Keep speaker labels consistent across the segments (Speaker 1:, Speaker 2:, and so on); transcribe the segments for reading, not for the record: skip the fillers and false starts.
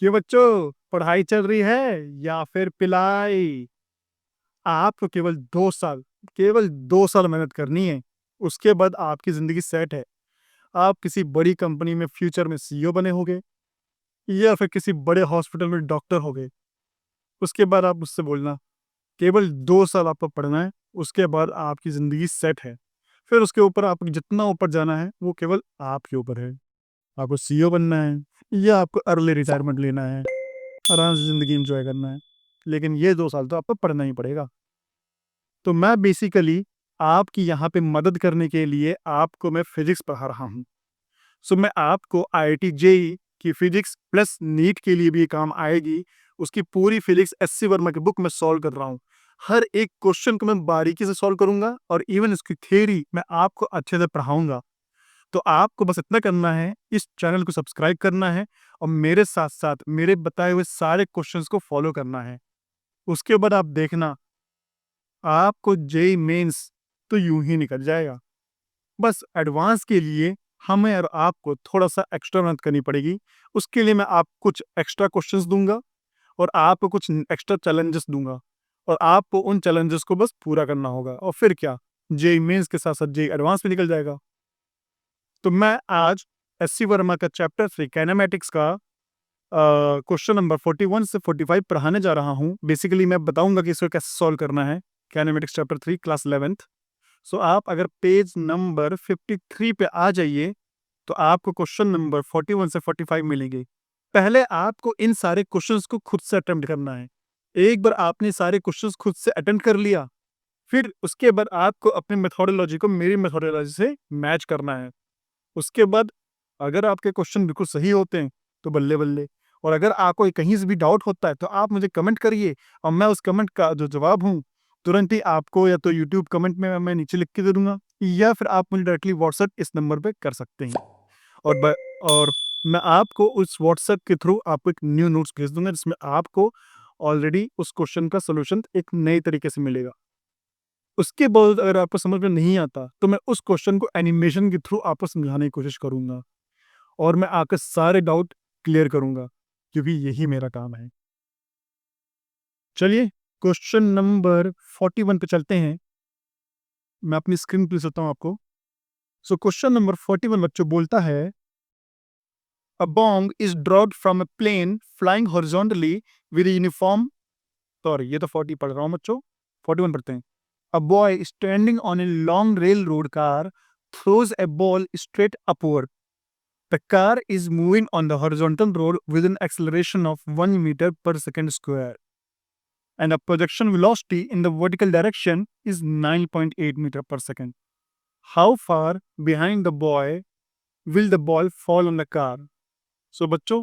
Speaker 1: क्यों बच्चों, पढ़ाई चल रही है या फिर पिलाई? आपको केवल 2 साल मेहनत करनी है। उसके बाद आपकी जिंदगी सेट है। आप किसी बड़ी कंपनी में फ्यूचर में सीईओ बने होगे या फिर किसी बड़े हॉस्पिटल में डॉक्टर होगे। उसके बाद आप मुझसे बोलना, केवल 2 साल आपको पढ़ना है। उसके बाद आपकी जिंदगी सेट है। फिर उसके ऊपर आप जितना ऊपर जाना है वो केवल आपके ऊपर है। आपको सीईओ बनना है या आपको अर्ली रिटायरमेंट लेना है, आराम से ज़िंदगी एंजॉय करना है। लेकिन ये 2 साल तो आपको पढ़ना ही पड़ेगा। तो मैं बेसिकली आपकी यहाँ पे मदद करने के लिए आपको मैं फिज़िक्स पढ़ा रहा हूँ। सो मैं आपको आईआईटी जेईई की फिज़िक्स प्लस नीट के लिए भी ये काम आएगी, उसकी पूरी फिज़िक्स एससी वर्मा की बुक में सॉल्व कर रहा हूँ। हर एक क्वेश्चन को मैं बारीकी से सॉल्व करूँगा और इवन इसकी थ्योरी मैं आपको अच्छे से पढ़ाऊँगा। तो आपको बस इतना करना है, इस चैनल को सब्सक्राइब करना है और मेरे साथ-साथ मेरे बताए हुए सारे क्वेश्चंस को फॉलो करना है। उसके बाद आप देखना, आपको जेईई मेंस तो यूँ ही निकल जाएगा। बस एडवांस के लिए हमें और आपको थोड़ा-सा एक्स्ट्रा मेहनत करनी पड़ेगी। उसके लिए मैं आपको कुछ एक्स्ट्रा क्वेश्चंस दूँगा और आपको कुछ एक्स्ट्रा चैलेंजेस दूँगा और आपको उन चैलेंजेस को बस पूरा करना होगा और फिर क्या, जेईई मेंस के साथ-साथ जेईई एडवांस भी निकल जाएगा। तो मैं आज एससी वर्मा का चैप्टर 3 काइनेमैटिक्स का क्वेश्चन नंबर 41 से 45 पढ़ाने जा रहा हूँ। बेसिकली मैं बताऊँगा कि इसको कैसे सॉल्व करना है। Kinematics chapter 3 class 11th। सो आप अगर पेज नंबर 53 पे आ जाइए, तो आपको क्वेश्चन नंबर 41 से 45 मिलेंगे। पहले आपको इन सारे क्वेश्चंस को खुद से अटेम्प्ट करना है। एक बार आपने सारे क्वेश्चंस खुद से अटेम्प्ट कर लिया, फिर उसके बाद आपको अपनी मेथोडोलॉजी को मेरी मेथोडोलॉजी से मैच करना है। उसके बाद अगर आपके क्वेश्चन बिल्कुल सही होते हैं तो बल्ले-बल्ले, और अगर आपको कहीं से भी डाउट होता है तो आप मुझे कमेंट करिए और मैं उस कमेंट का जो जवाब हूँ तुरंत ही आपको या तो यूट्यूब कमेंट में मैं नीचे लिख के दे दूँगा या फिर आप मुझे डायरेक्टली व्हाट्सएप इस नंबर पे कर सकते हैं। और ब और मैं आपको उस व्हाट्सएप के थ्रू आपको एक न्यू नोट्स भेज दूँगा जिसमें आपको ऑलरेडी उस क्वेश्चन का सॉल्यूशन एक नए तरीके से मिलेगा। उसके बाद अगर आपको समझ में नहीं आता तो मैं उस क्वेश्चन को एनिमेशन के थ्रू आपको समझाने की कोशिश करूँगा और मैं आपके सारे डाउट क्लियर करूँगा, क्योंकि यही मेरा काम है। चलिए क्वेश्चन नंबर 41 पे चलते हैं। मैं अपनी स्क्रीन पे देता हूँ आपको। सो क्वेश्चन नंबर 41 बच्चों बोलता है, a bomb is dropped from a plane flying horizontally with uniform, sorry ये तो 40 पढ़ रहा हूँ बच्चों, 41 पढ़ते हैं। A boy standing on a long railroad car throws a ball straight upward. The car is moving on the horizontal road with an acceleration of 1 meter per second square, and the projection velocity in the vertical direction is 9.8 meter per second. How far behind the boy will the ball fall on the car? So बच्चों,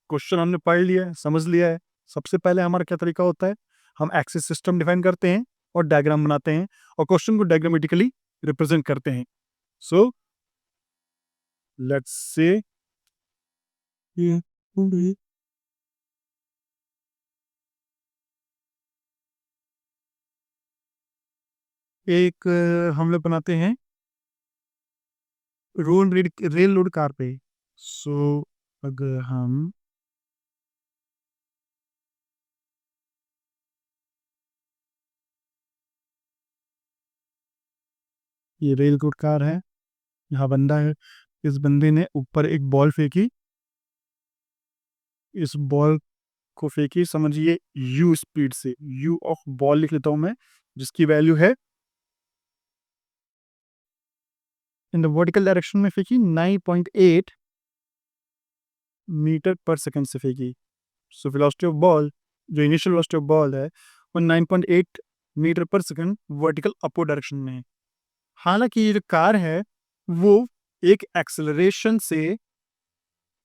Speaker 1: question हमने पढ़ लिया है, समझ लिया है। सबसे पहले हमारा क्या तरीका होता है, हम एक्सिस सिस्टम डिफाइन करते हैं और डायग्राम बनाते हैं और क्वेश्चन को डायग्रामेटिकली रिप्रेजेंट करते हैं। सो लेट्स से एक हम लोग बनाते हैं रेल रोड कार पे। सो अगर हम ये रेल रोड कार है, यहाँ बंदा है, इस बंदे ने ऊपर एक बॉल फेंकी, इस बॉल को फेंकी समझिए यू स्पीड से, यू ऑफ बॉल लिख लेता हूं मैं, जिसकी वैल्यू है इन द वर्टिकल डायरेक्शन में फेंकी 9.8 मीटर पर सेकंड से फेंकी। सो वेलोसिटी ऑफ बॉल, जो इनिशियल वेलोसिटी ऑफ बॉल है वो 9.8 मीटर पर सेकंड वर्टिकल अपवर्ड डायरेक्शन में है। हालांकि ये जो कार है वो एक एक्सेलरेशन से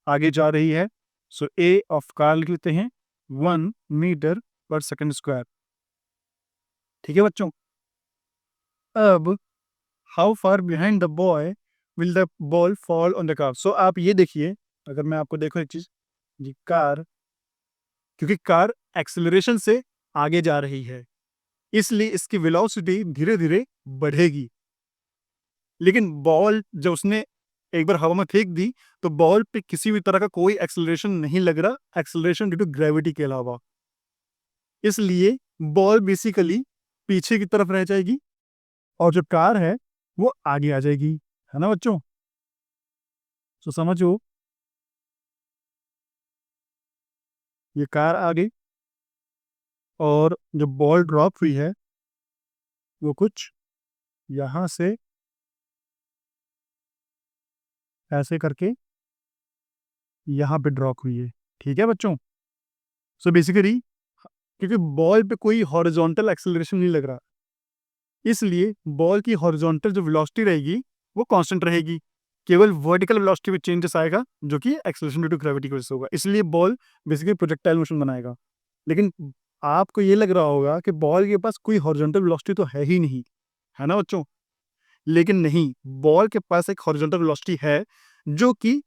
Speaker 1: आगे जा रही है। सो ए ऑफ कार लिख लेते हैं 1 मीटर पर सेकंड स्क्वायर। ठीक है बच्चों। अब how far behind the boy will the ball fall on the car. So आप ये देखिए, अगर मैं आपको देखो एक चीज, ये कार, क्योंकि कार एक्सेलरेशन से आगे जा रही है इसलिए इसकी वेलोसिटी धीरे धीरे बढ़ेगी, लेकिन बॉल जब उसने एक बार हवा में फेंक दी तो बॉल पे किसी भी तरह का कोई एक्सेलरेशन नहीं लग रहा, एक्सेलरेशन ड्यू टू ग्रेविटी के अलावा। इसलिए बॉल बेसिकली पीछे की तरफ रह जाएगी और जो कार है वो आगे आ जाएगी, है ना बच्चों? तो समझो, ये कार आ गई और जो बॉल ड्रॉप हुई है वो कुछ यहाँ से ऐसे करके यहाँ पे ड्रॉप हुई है। ठीक है बच्चों? सो बेसिकली क्योंकि बॉल पे कोई हॉरिजॉन्टल एक्सेलरेशन नहीं लग रहा, इसलिए बॉल की हॉरिजॉन्टल जो वेलोसिटी रहेगी वो कांस्टेंट रहेगी। केवल वर्टिकल वेलोसिटी में चेंजेस आएगा जो कि एक्सेलरेशन ड्यू टू ग्रेविटी की वजह से होगा। इसलिए बॉल बेसिकली प्रोजेक्टाइल मोशन बनाएगा। लेकिन आपको ये लग रहा होगा कि बॉल के पास कोई हॉरिजॉन्टल वेलोसिटी तो है ही नहीं, है ना बच्चों? लेकिन नहीं, बॉल के पास एक हॉरिजॉन्टल वेलोसिटी है जो कि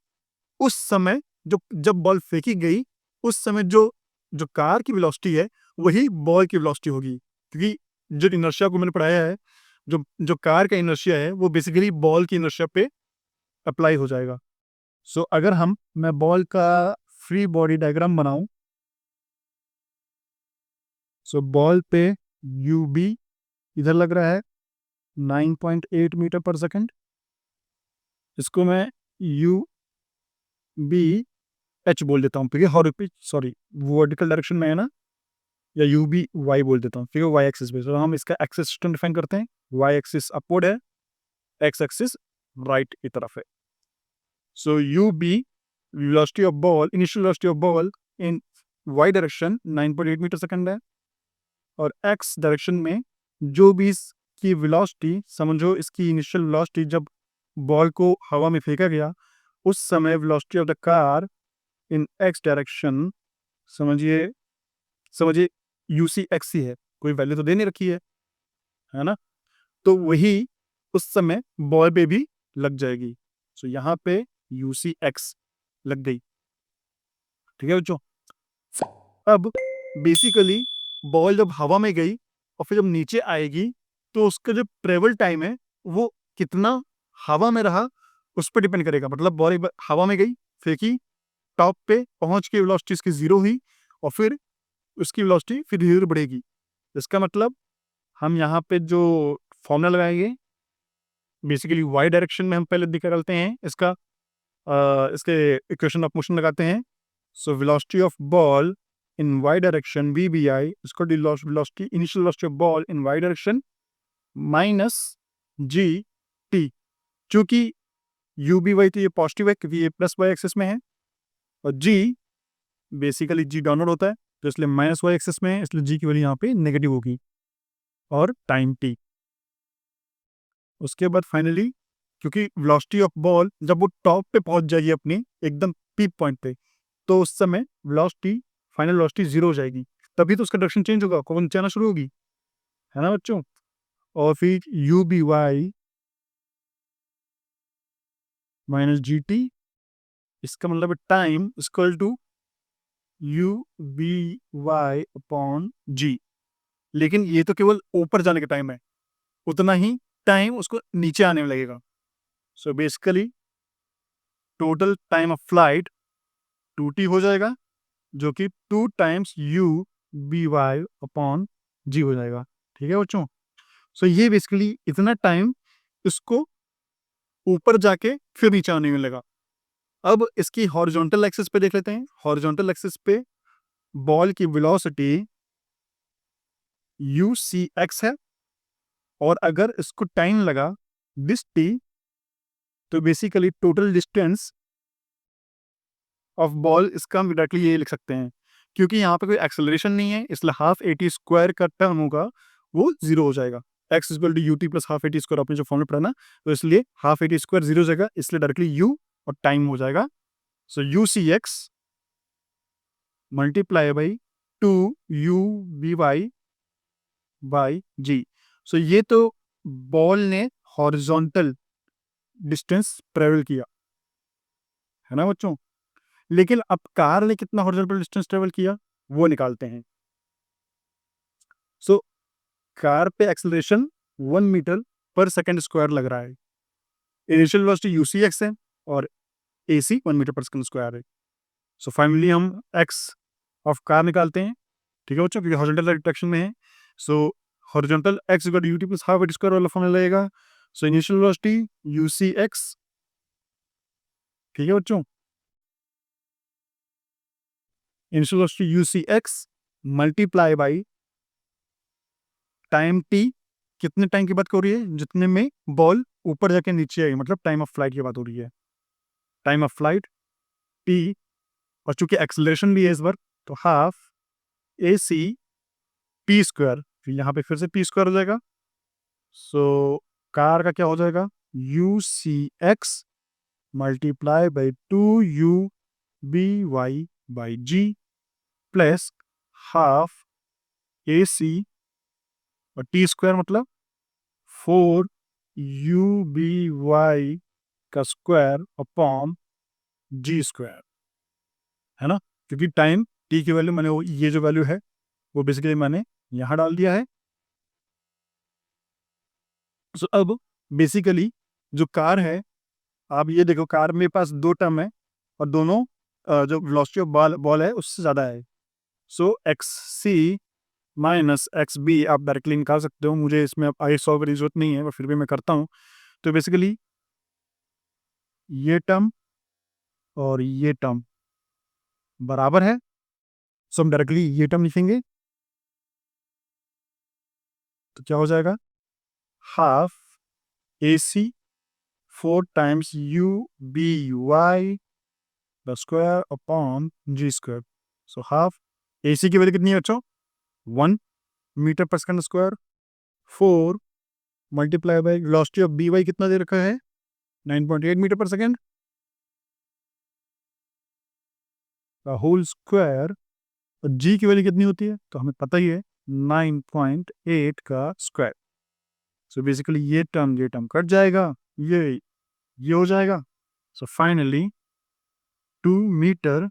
Speaker 1: उस समय जो जब बॉल फेंकी गई उस समय जो जो कार की वेलोसिटी है वही बॉल की वेलोसिटी होगी, क्योंकि जो इनर्शिया को मैंने पढ़ाया है, जो जो कार का इनर्शिया है वो बेसिकली बॉल की इनर्शिया पे अप्लाई हो जाएगा। सो अगर मैं बॉल का फ्री बॉडी डायग्राम बनाऊं, सो बॉल पे यू बी इधर लग रहा है 9.8 मीटर पर सेकंड, इसको मैं यू बी एच बोल देता हूँ, ठीक है? सॉरी, वर्टिकल डायरेक्शन में है ना, या यू बी वाई बोल देता हूँ, ठीक है? वाई एक्सिस पे। तो हम इसका एक्सिस सिस्टम डिफाइन करते हैं। वाई एक्सिस अपवर्ड है, एक्स एक्सिस राइट की तरफ है। So u b velocity of ball, initial velocity of ball in y direction 9.8 metre second है, और एक्स डायरेक्शन में जो भी इसकी वेलोसिटी, समझो इसकी इनिशियल वेलोसिटी जब बॉल को हवा में फेंका गया उस समय velocity of the car in x direction, समझिए समझिए यूसी एक्स ही है, कोई वैल्यू तो दे नहीं रखी है ना? तो वही उस समय बॉल पे भी लग जाएगी। सो यहाँ पे यूसी एक्स लग गई, ठीक है बच्चों? अब बेसिकली बॉल जब हवा में गई और फिर जब नीचे आएगी तो उसका जो ट्रेवल टाइम है वो कितना हवा में रहा उस पर डिपेंड करेगा। मतलब बॉल एक बार हवा में गई, फेंकी, टॉप पे पहुंच के वेलोसिटी इसकी जीरो हुई और फिर उसकी वेलोसिटी फिर धीरे धीरे बढ़ेगी। इसका मतलब हम यहाँ पे जो फॉर्मूला लगाएंगे, बेसिकली वाई डायरेक्शन में हम पहले निकालते हैं इसका, इसके इक्वेशन ऑफ मोशन लगाते हैं। So velocity of ball in y direction v b i, इसको velocity, initial velocity of ball in y direction minus g t. चूंकि यू बी वाई तो ये पॉजिटिव है क्योंकि ये प्लस वाई एक्सिस में है, और जी बेसिकली जी डाउनवर्ड होता है तो इसलिए माइनस वाई एक्सिस में है, इसलिए जी की वैल्यू यहाँ पे नेगेटिव होगी, और टाइम टी। उसके बाद फाइनली क्योंकि वेलोसिटी ऑफ बॉल जब वो टॉप पे पहुंच जाएगी अपनी एकदम पीक पॉइंट पे, तो उस समय वेलोसिटी, फाइनल वेलोसिटी जीरो हो जाएगी, तभी तो उसका डायरेक्शन चेंज होगा, कौन नीचे आना शुरू होगी, है ना बच्चों? और फिर u b y minus g t, इसका मतलब time equal to u b y upon g. लेकिन ये तो केवल ऊपर जाने का टाइम है, उतना ही टाइम उसको नीचे आने में लगेगा। So basically total time of flight 2t हो जाएगा, जो कि 2 times u b y upon g हो जाएगा। ठीक है बच्चों? सो ये बेसिकली इतना टाइम इसको ऊपर जाके फिर नीचे आने में लगा। अब इसकी हॉरिजॉन्टल एक्सिस पे देख लेते हैं। हॉरिजॉन्टल एक्सिस पे बॉल की वेलोसिटी यू सी एक्स है, और अगर इसको टाइम लगा दिस टी, तो basically total distance of ball इसका हम डायरेक्टली ये लिख सकते हैं, क्योंकि यहाँ पे कोई एक्सेलरेशन नहीं है इसलिए हाफ ए टी स्क्वायर का टर्म होगा वो जीरो हो जाएगा। X equal to u t plus half a t square, आपने जो फॉर्मूला पढ़ा ना, तो इसलिए half a t square zero हो जाएगा, इसलिए डायरेक्टली यू और टाइम हो जाएगा। So you see x multiply by two u b y by g. सो ये तो बॉल ने हॉरिजॉन्टल डिस्टेंस ट्रेवल किया, है ना बच्चों? लेकिन अब कार ने कितना हॉरिजॉन्टल डिस्टेंस ट्रेवल किया वो निकालते हैं। सो कार पे एक्सेलरेशन 1 मीटर पर सेकंड स्क्वायर लग रहा है। इनिशियल वेलोसिटी यूसी एक्स है, और AC 1 मीटर पर सेकंड स्क्वायर है। सो फाइनली हम x ऑफ कार निकालते हैं, ठीक है बच्चों, क्योंकि हॉरिजॉन्टल डायरेक्शन में है। So horizontal x equal to ut plus half v square वाला फॉर्मूला लगेगा। सो इनिशियल वेलोसिटी ucx, ठीक है बच्चों, initial velocity ucx multiply by time t, कितने टाइम की बात हो रही है, जितने में बॉल ऊपर जाके नीचे आई, मतलब टाइम ऑफ फ्लाइट की बात हो रही है, टाइम ऑफ फ्लाइट t। और चूंकि एक्सेलरेशन भी है इस बार, तो हाफ AC p स्क्वायर, फिर यहाँ पे फिर से p स्क्वायर हो जाएगा। सो कार का क्या हो जाएगा, ucx multiply by 2uby by g plus half AC और t स्क्वायर मतलब 4uby का स्क्वायर अपॉन g स्क्वायर, है ना, क्योंकि टाइम t की वैल्यू मैंने ये जो वैल्यू है वो बेसिकली मैंने यहाँ डाल दिया है। सो अब बेसिकली जो कार है, आप ये देखो कार मेरे पास दो टर्म है और दोनों जो वेलोसिटी ऑफ बॉल है उससे ज़्यादा है। सो XC माइनस XB आप डायरेक्टली निकाल सकते हो, मुझे इसमें अब आगे सॉल्व करने की जरूरत नहीं है, पर फिर भी मैं करता हूँ। तो बेसिकली ये टर्म और ये टर्म बराबर है, सो हम डायरेक्टली ये टर्म लिखेंगे, तो क्या हो जाएगा, half AC 4 times UBY the square upon G square. So half AC की वैल्यू कितनी है बच्चों, 1 मीटर पर second square, 4 multiply by velocity of BY कितना दे रखा है, 9.8 मीटर पर सेकंड का होल स्क्वायर। और G की वैल्यू कितनी होती है तो हमें पता ही है, 9.8 का स्क्वायर। सो बेसिकली ये टर्म कट जाएगा, ये हो जाएगा। So finally 2 metre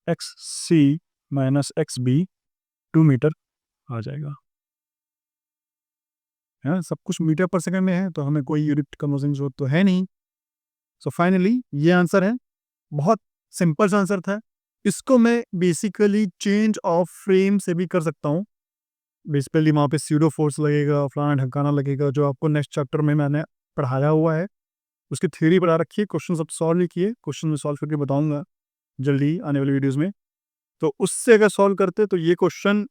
Speaker 1: XC minus XB 2 metre आ जाएगा, है ना, सब कुछ मीटर पर सेकंड में है तो हमें कोई यूनिट कन्वर्जन जरूरत तो है नहीं। सो फाइनली ये आंसर है, बहुत सिंपल सा आंसर था। इसको मैं बेसिकली चेंज ऑफ फ्रेम से भी कर सकता हूँ। बेसिकली वहाँ पे स्यूडो फोर्स लगेगा, फलाना ढकाना लगेगा, जो आपको नेक्स्ट चैप्टर में मैंने पढ़ाया हुआ है, उसकी थ्योरी पढ़ा रखी है, क्वेश्चन सब सॉल्व नहीं किए, क्वेश्चन में सॉल्व करके बताऊंगा जल्दी आने वाली वीडियोज़ में। तो उससे अगर सॉल्व करते तो ये क्वेश्चन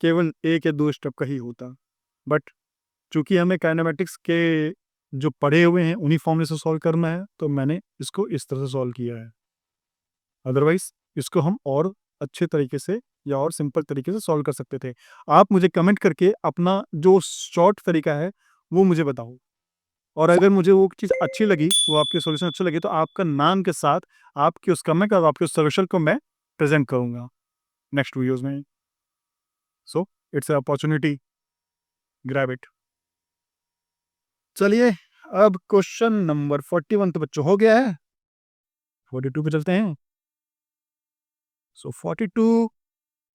Speaker 1: केवल 1 या 2 स्टेप का ही होता, बट चूंकि हमें काइनेमेटिक्स के जो पढ़े हुए हैं उन्हीं फॉर्मूले से सॉल्व करना है, तो मैंने इसको इस तरह से सॉल्व किया है। अदरवाइज इसको हम और अच्छे तरीके से या और सिंपल तरीके से सॉल्व कर सकते थे। आप मुझे कमेंट करके अपना जो शॉर्ट तरीका है वो मुझे बताओ, और अगर मुझे वो चीज़ अच्छी लगी, वो आपके सॉल्यूशन अच्छे लगे, तो आपका नाम के साथ आपके उस कमेंट और आपके उस सॉल्यूशन को मैं प्रेजेंट करूंगा नेक्स्ट वीडियोस में। So it's opportunity, grab it. चलिए अब क्वेश्चन नंबर 41 तो बच्चों हो गया है, 42 पे चलते हैं। सो 42,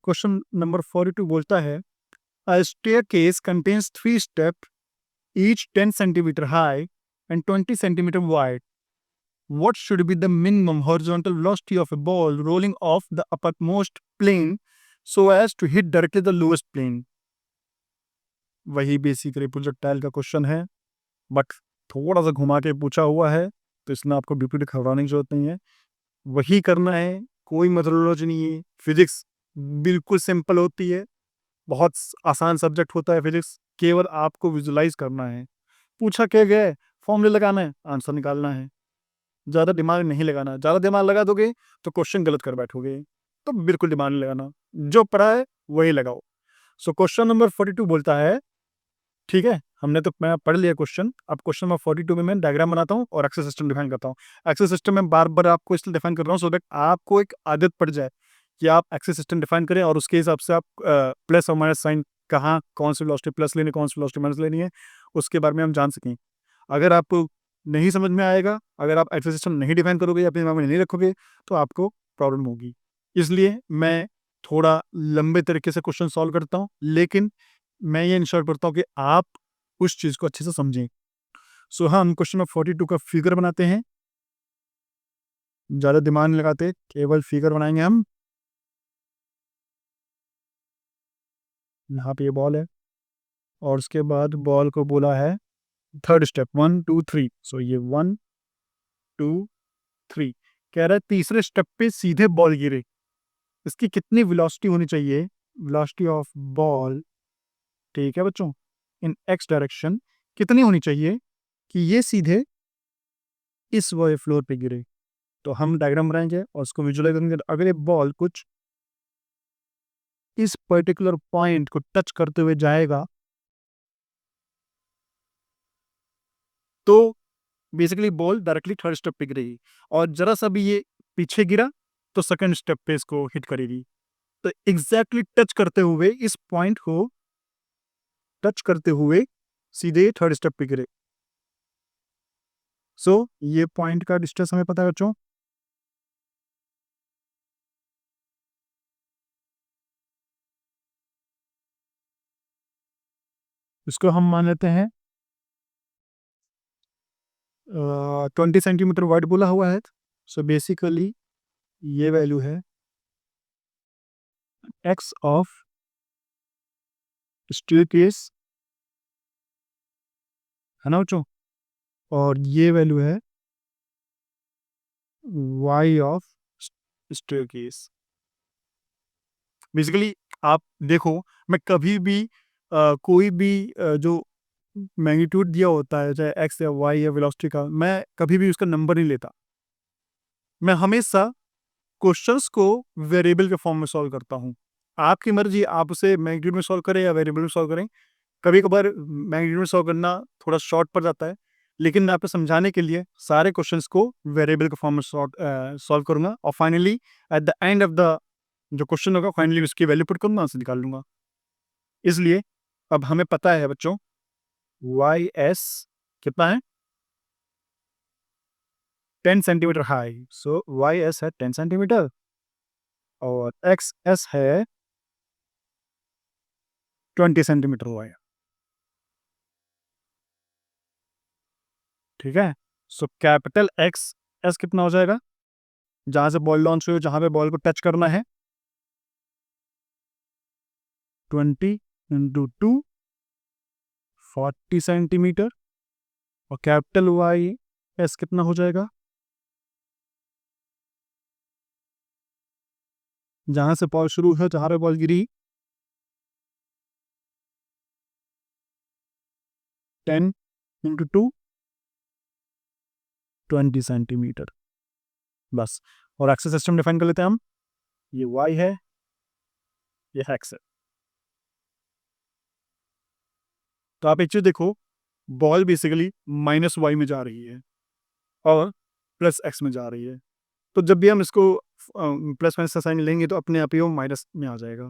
Speaker 1: क्वेश्चन नंबर 42 बोलता है, a staircase contains 3 step each 10 centimeter high and 20 centimeter wide. What should be the minimum horizontal velocity of a ball rolling off the uppermost plane so as to hit directly the lowest plane? वही basically projectile का question है, but थोड़ा सा घुमा के पूछा हुआ है, तो इसमें आपको बिल्कुल घबराने की जरूरत नहीं है, वही करना है, कोई मेथोडोलॉजी नहीं है। फिजिक्स बिल्कुल सिंपल होती है, बहुत आसान सब्जेक्ट होता है फिजिक्स, केवल आपको विजुलाइज करना है। पूछा क्या गया है, फॉर्मूले लगाना है, आंसर निकालना है, ज़्यादा दिमाग नहीं लगाना। ज़्यादा दिमाग लगा दोगे तो क्वेश्चन गलत कर बैठोगे, तो बिल्कुल दिमाग नहीं लगाना, जो पढ़ा है वही लगाओ। सो क्वेश्चन नंबर 42 बोलता है, ठीक है, हमने तो मैं पढ़ लिया क्वेश्चन, अब क्वेश्चन नंबर 42 में मैं डायग्राम बनाता हूँ और एक्सेस सिस्टम डिफाइन करता हूँ। एक्सेस सिस्टम में बार बार आपको इसलिए डिफाइन कर रहा हूँ सो दैट आपको एक आदत पड़ जाए कि आप एक्सेस सिस्टम डिफाइन करें और उसके हिसाब से आप प्लस और माइनस साइन कहाँ कौन सी वेलोसिटी प्लस लेनी है, कौन सी वेलोसिटी माइनस लेनी है, उसके बारे में हम जान सकें। अगर आपको नहीं समझ में आएगा, अगर आप एक्सेस सिस्टम नहीं डिफाइन करोगे या अपने दिमाग में नहीं रखोगे, तो आपको प्रॉब्लम होगी। इसलिए मैं थोड़ा लंबे तरीके से क्वेश्चन सॉल्व करता हूँ, लेकिन मैं ये इंश्योर करता हूँ कि आप उस चीज़ को अच्छे से समझें। सो हम क्वेश्चन नंबर 42 का फिगर बनाते हैं, ज़्यादा दिमाग नहीं लगाते, केवल फिगर बनाएंगे हम। यहाँ पे ये बॉल है और उसके बाद बॉल को बोला है थर्ड स्टेप 1 2 3। सो ये 1 2 3 कह रहा है तीसरे स्टेप पे सीधे बॉल गिरे, इसकी कितनी वेलोसिटी होनी चाहिए, वेलोसिटी ऑफ बॉल, ठीक है बच्चों, इन एक्स डायरेक्शन कितनी होनी चाहिए कि ये सीधे इस वाले फ्लोर पे गिरे। तो हम डायग्राम बनाएंगे और उसको विजुअलाइज करेंगे। अगर ये बॉल कुछ इस पर्टिकुलर पॉइंट को टच करते हुए जाएगा तो basically ball directly third step पे गिरेगी, और जरा सा भी ये पीछे गिरा तो सेकंड स्टेप पे इसको हिट करेगी। तो एग्जैक्टली टच करते हुए इस पॉइंट को टच करते हुए सीधे थर्ड स्टेप पे गिरे। सो ये पॉइंट का डिस्टेंस हमें पता है बच्चों, इसको हम मान लेते हैं 20 सेंटीमीटर वाइड बोला हुआ है। सो बेसिकली ये वैल्यू है एक्स ऑफ स्टेयरकेस, है ना बच्चों, और ये वैल्यू है वाई ऑफ स्टेयरकेस। बेसिकली आप देखो, मैं कभी भी कोई भी जो मैग्नीट्यूड दिया होता है चाहे एक्स या वाई या वेलोसिटी का, मैं कभी भी उसका नंबर नहीं लेता। मैं हमेशा क्वेश्चंस को वेरिएबल के फॉर्म में सॉल्व करता हूँ। आपकी मर्जी, आप उसे मैग्नीट्यूड में सॉल्व करें या वेरिएबल में सॉल्व करें। कभी कभार मैग्नीट्यूड में सॉल्व करना थोड़ा शॉर्ट पड़ जाता है, लेकिन मैं आपको समझाने के लिए सारे क्वेश्चंस को वेरिएबल के फॉर्म में सॉल्व करूंगा, और finally at the end of the जो क्वेश्चन होगा फाइनली उसकी वैल्यू पुट करूंगा, आंसर निकाल लूंगा। इसलिए अब हमें पता है बच्चों वाई एस कितना है, 10 सेंटीमीटर हाई। सो वाई एस है 10 सेंटीमीटर और एक्स एस है 20 सेंटीमीटर वाई, ठीक है। सो कैपिटल एक्स एस कितना हो जाएगा, जहां से बॉल लॉन्च हुई, जहां पे बॉल को टच करना है, 20 इंटू 2 40 सेंटीमीटर, और कैपिटल वाई एस कितना हो जाएगा, जहां से बॉल शुरू है, जहां पे बॉल गिरी, 10 इंटू 2 20 सेंटीमीटर, बस। और एक्सेस सिस्टम डिफाइन कर लेते हैं हम, ये वाई है, ये एक्स है। तो आप एक चीज देखो, बॉल बेसिकली माइनस वाई में जा रही है और प्लस एक्स में जा रही है। तो जब भी हम इसको प्लस माइनस का साइन लेंगे तो अपने आप ही वो माइनस में आ जाएगा,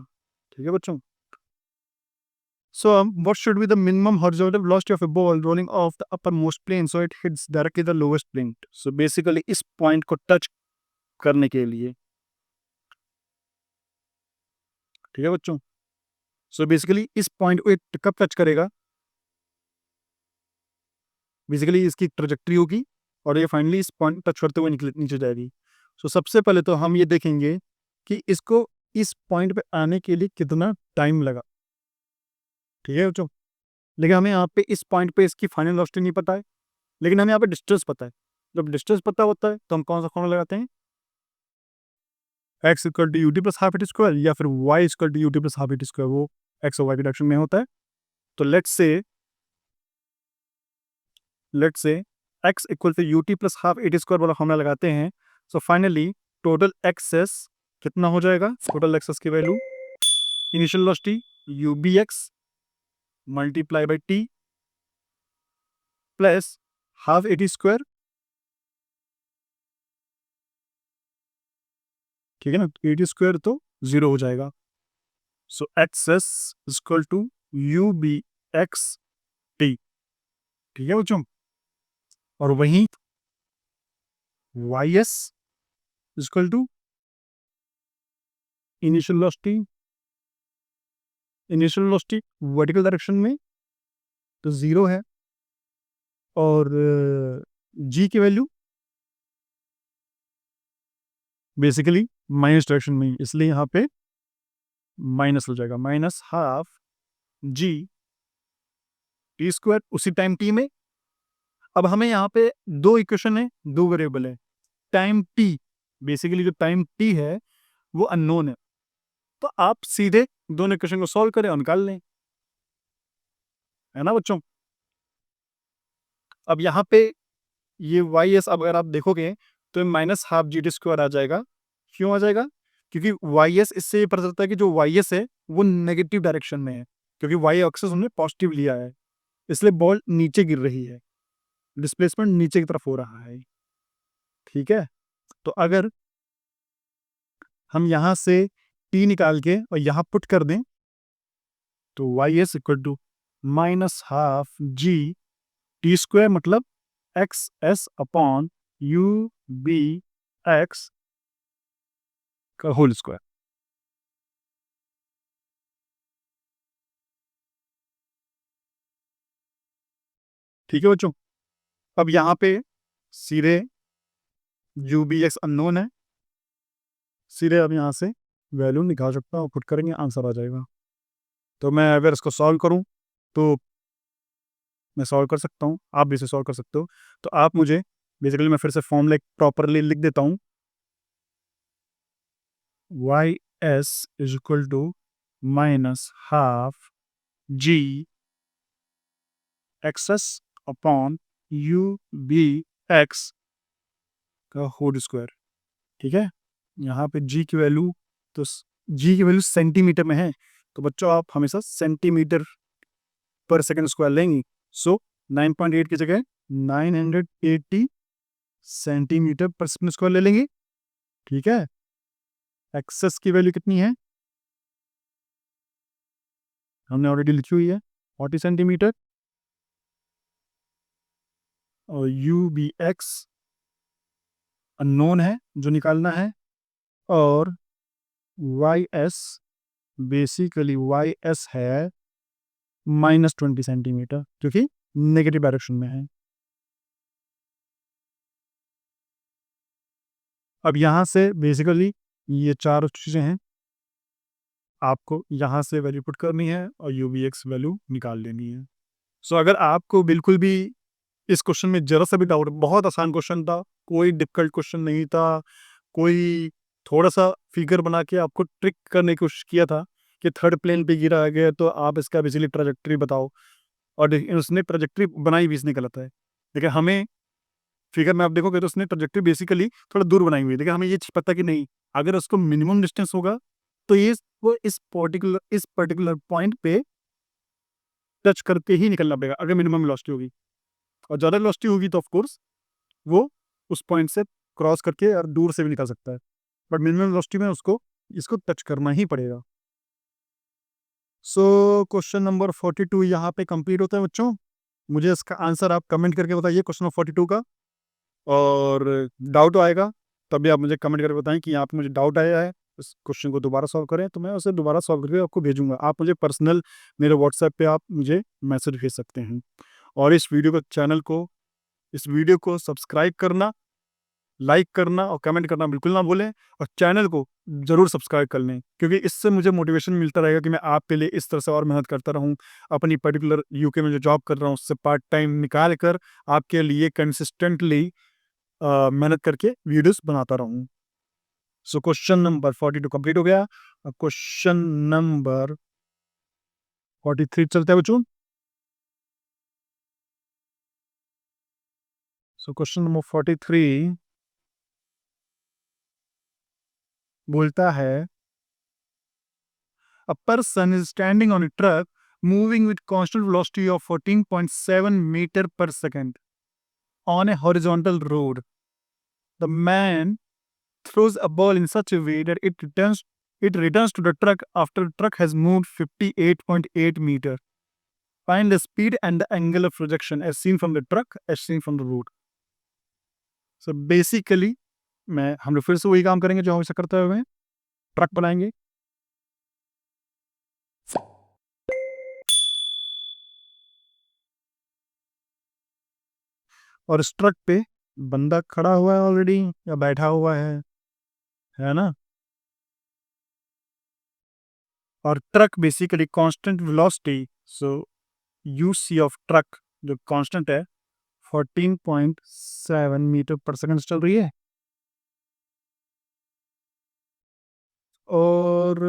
Speaker 1: ठीक है बच्चों। So, what should be the minimum horizontal velocity of a ball rolling off the uppermost plane so it hits directly the lowest plane? So, basically इस पॉइंट को टच करने के लिए, ठीक है बच्चों। So, बेसिकली इस पॉइंट को कब टच करेगा, बेसिकली इसकी ट्रेजेक्टरी होगी और ये फाइनली इस पॉइंट टच करते हुए निकले नीचे जाएगी। सो सबसे पहले तो हम ये देखेंगे कि इसको इस पॉइंट पे आने के लिए कितना टाइम लगा, ठीक है बच्चों। लेकिन हमें यहाँ पे इस पॉइंट पे इसकी फाइनल वेलोसिटी नहीं पता है, लेकिन हमें यहाँ पे डिस्टेंस पता है। जब डिस्टेंस पता होता है तो हम कौन सा फॉर्मूला लगाते हैं, x equal to u t plus half at square, या फिर y equal to u t plus half at square, वो एक्स और वाई के डायरेक्शन में होता है। तो let's say x equal to u t plus half at square वाला फॉर्मूला लगाते हैं। सो फाइनली टोटल एक्सेस कितना हो जाएगा, टोटल एक्सेस की value initial velocity u b x multiply by t plus half a t square, ठीक है ना, ए टी स्क्वायर तो जीरो हो जाएगा। So x s equal to u b x t, ठीक है बच्चों। और वहीं y s equal to initial velocity, vertical direction में तो जीरो है, और जी की वैल्यू बेसिकली माइनस डायरेक्शन में, इसलिए यहाँ पे माइनस हो जाएगा, minus half g t square उसी टाइम टी में। अब हमें यहाँ पे दो इक्वेशन है, दो वेरिएबल है। टाइम टी, बेसिकली जो टाइम टी है वो अननोन है, तो आप सीधे दोनों इक्वेशन को सॉल्व करें और निकाल लें, है ना बच्चों। अब यहाँ पे ये वाई एस, अब अगर आप देखोगे तो minus half g t square आ जाएगा। क्यों आ जाएगा? क्योंकि वाई एस, इससे ये पता चलता है कि जो वाई एस है वो नेगेटिव डायरेक्शन में है, क्योंकि वाई एक्सिस हमने पॉजिटिव लिया है, इसलिए बॉल नीचे गिर रही है, डिस्प्लेसमेंट नीचे की तरफ हो रहा है। ठीक है, तो अगर हम यहाँ से टी निकाल के और यहाँ पुट कर दें तो y s equal to minus half g t square, मतलब x s upon u b x का होल स्क्वायर। ठीक है बच्चों, अब यहाँ पे सीधे यू बी एक्स अननोन है, सीधे अब यहाँ से वैल्यू निकाल सकता हूँ, पुट करेंगे आंसर आ जाएगा। तो मैं अगर इसको सॉल्व करूँ तो मैं सॉल्व कर सकता हूँ, आप भी इसे सॉल्व कर सकते हो। तो आप मुझे बेसिकली, मैं फिर से फॉर्मूला प्रॉपरली लिख देता हूँ। Y s is equal to minus half g x s upon u b x का होल स्क्वायर। ठीक है, यहाँ पे जी की वैल्यू, तो जी की वैल्यू सेंटीमीटर में है, तो बच्चों आप हमेशा सेंटीमीटर पर सेकंड स्क्वायर लेंगी। सो 9.8 की जगह 980 सेंटीमीटर पर सेकंड स्क्वायर ले लेंगे। ठीक है, एक्सेस की वैल्यू कितनी है हमने ऑलरेडी लिखी हुई है, 40 सेंटीमीटर, और यू बी एक्स अननोन है जो निकालना है, और y s, basically y s है -20 सेंटीमीटर, क्योंकि नेगेटिव डायरेक्शन में है। अब यहाँ से बेसिकली ये चार चीज़ें हैं, आपको यहाँ से वैल्यू पुट करनी है और यू बी एक्स वैल्यू निकाल लेनी है। सो अगर आपको बिल्कुल भी इस क्वेश्चन में जरा सा भी डाउट, बहुत आसान क्वेश्चन था, कोई डिफिकल्ट क्वेश्चन नहीं था, कोई थोड़ा सा फिगर बना के आपको ट्रिक करने की कोशिश किया था कि थर्ड प्लेन पे गिरा गया तो आप इसका बेसिकली ट्रेजेक्टरी बताओ, और उसने ट्रेजेक्टरी बनाई भी इसने गलत है। देखिए हमें फिगर में आप देखोगे तो उसने ट्रेजेक्टरी बेसिकली थोड़ा दूर बनाई हुई है, देखिए हमें ये चीज़ पता कि नहीं, अगर उसको मिनिमम डिस्टेंस होगा तो ये वो इस पर्टिकुलर पॉइंट पे टच करके ही निकलना पड़ेगा अगर मिनिमम वेलोसिटी होगी, और ज़्यादा वेलोसिटी होगी तो ऑफ कोर्स वो उस पॉइंट से क्रॉस करके और दूर से भी निकल सकता है, बट मिनिमम वेलोसिटी में उसको इसको टच करना ही पड़ेगा। सो क्वेश्चन नंबर 42 यहाँ पे कंप्लीट होता है बच्चों। मुझे इसका आंसर आप कमेंट करके बताइए क्वेश्चन नंबर 42 का, और डाउट आएगा तभी आप मुझे कमेंट करके बताएं कि यहाँ पे मुझे डाउट आया है, इस क्वेश्चन को दोबारा सॉल्व करें, तो मैं उसे दोबारा सॉल्व करके आपको भेजूंगा। आप मुझे पर्सनल मेरे व्हाट्सएप पे आप मुझे मैसेज भेज सकते हैं, और इस वीडियो को सब्सक्राइब करना, लाइक करना और कमेंट करना बिल्कुल ना भूलें, और चैनल को ज़रूर सब्सक्राइब कर लें, क्योंकि इससे मुझे मोटिवेशन मिलता रहेगा कि मैं आपके लिए इस तरह से और मेहनत करता रहूं, अपनी पर्टिकुलर यूके में जो जॉब कर रहा हूं उससे पार्ट टाइम निकाल कर आपके लिए कंसिस्टेंटली मेहनत करके वीडियोस बनाता रहूं। सो क्वेश्चन नंबर 42 कंप्लीट हो गया। अब क्वेश्चन नंबर 43 चलते हैं बच्चों। सो क्वेश्चन नंबर 43 बोलता है, a person is standing on a truck moving with constant velocity of 14.7 meter per second on a horizontal road. The man throws a ball in such a way that it returns to the truck after the truck has moved 58.8 meter. Find the speed and the angle of projection as seen from the truck as seen from the road. So basically हम लोग फिर से वही काम करेंगे जो हमेशा करते हुए, ट्रक बनाएंगे। और इस ट्रक पे बंदा खड़ा हुआ है ऑलरेडी या बैठा हुआ है ना। और truck basically constant velocity, so u c of truck जो कांस्टेंट है 14.7 मीटर पर सेकंड चल रही है। और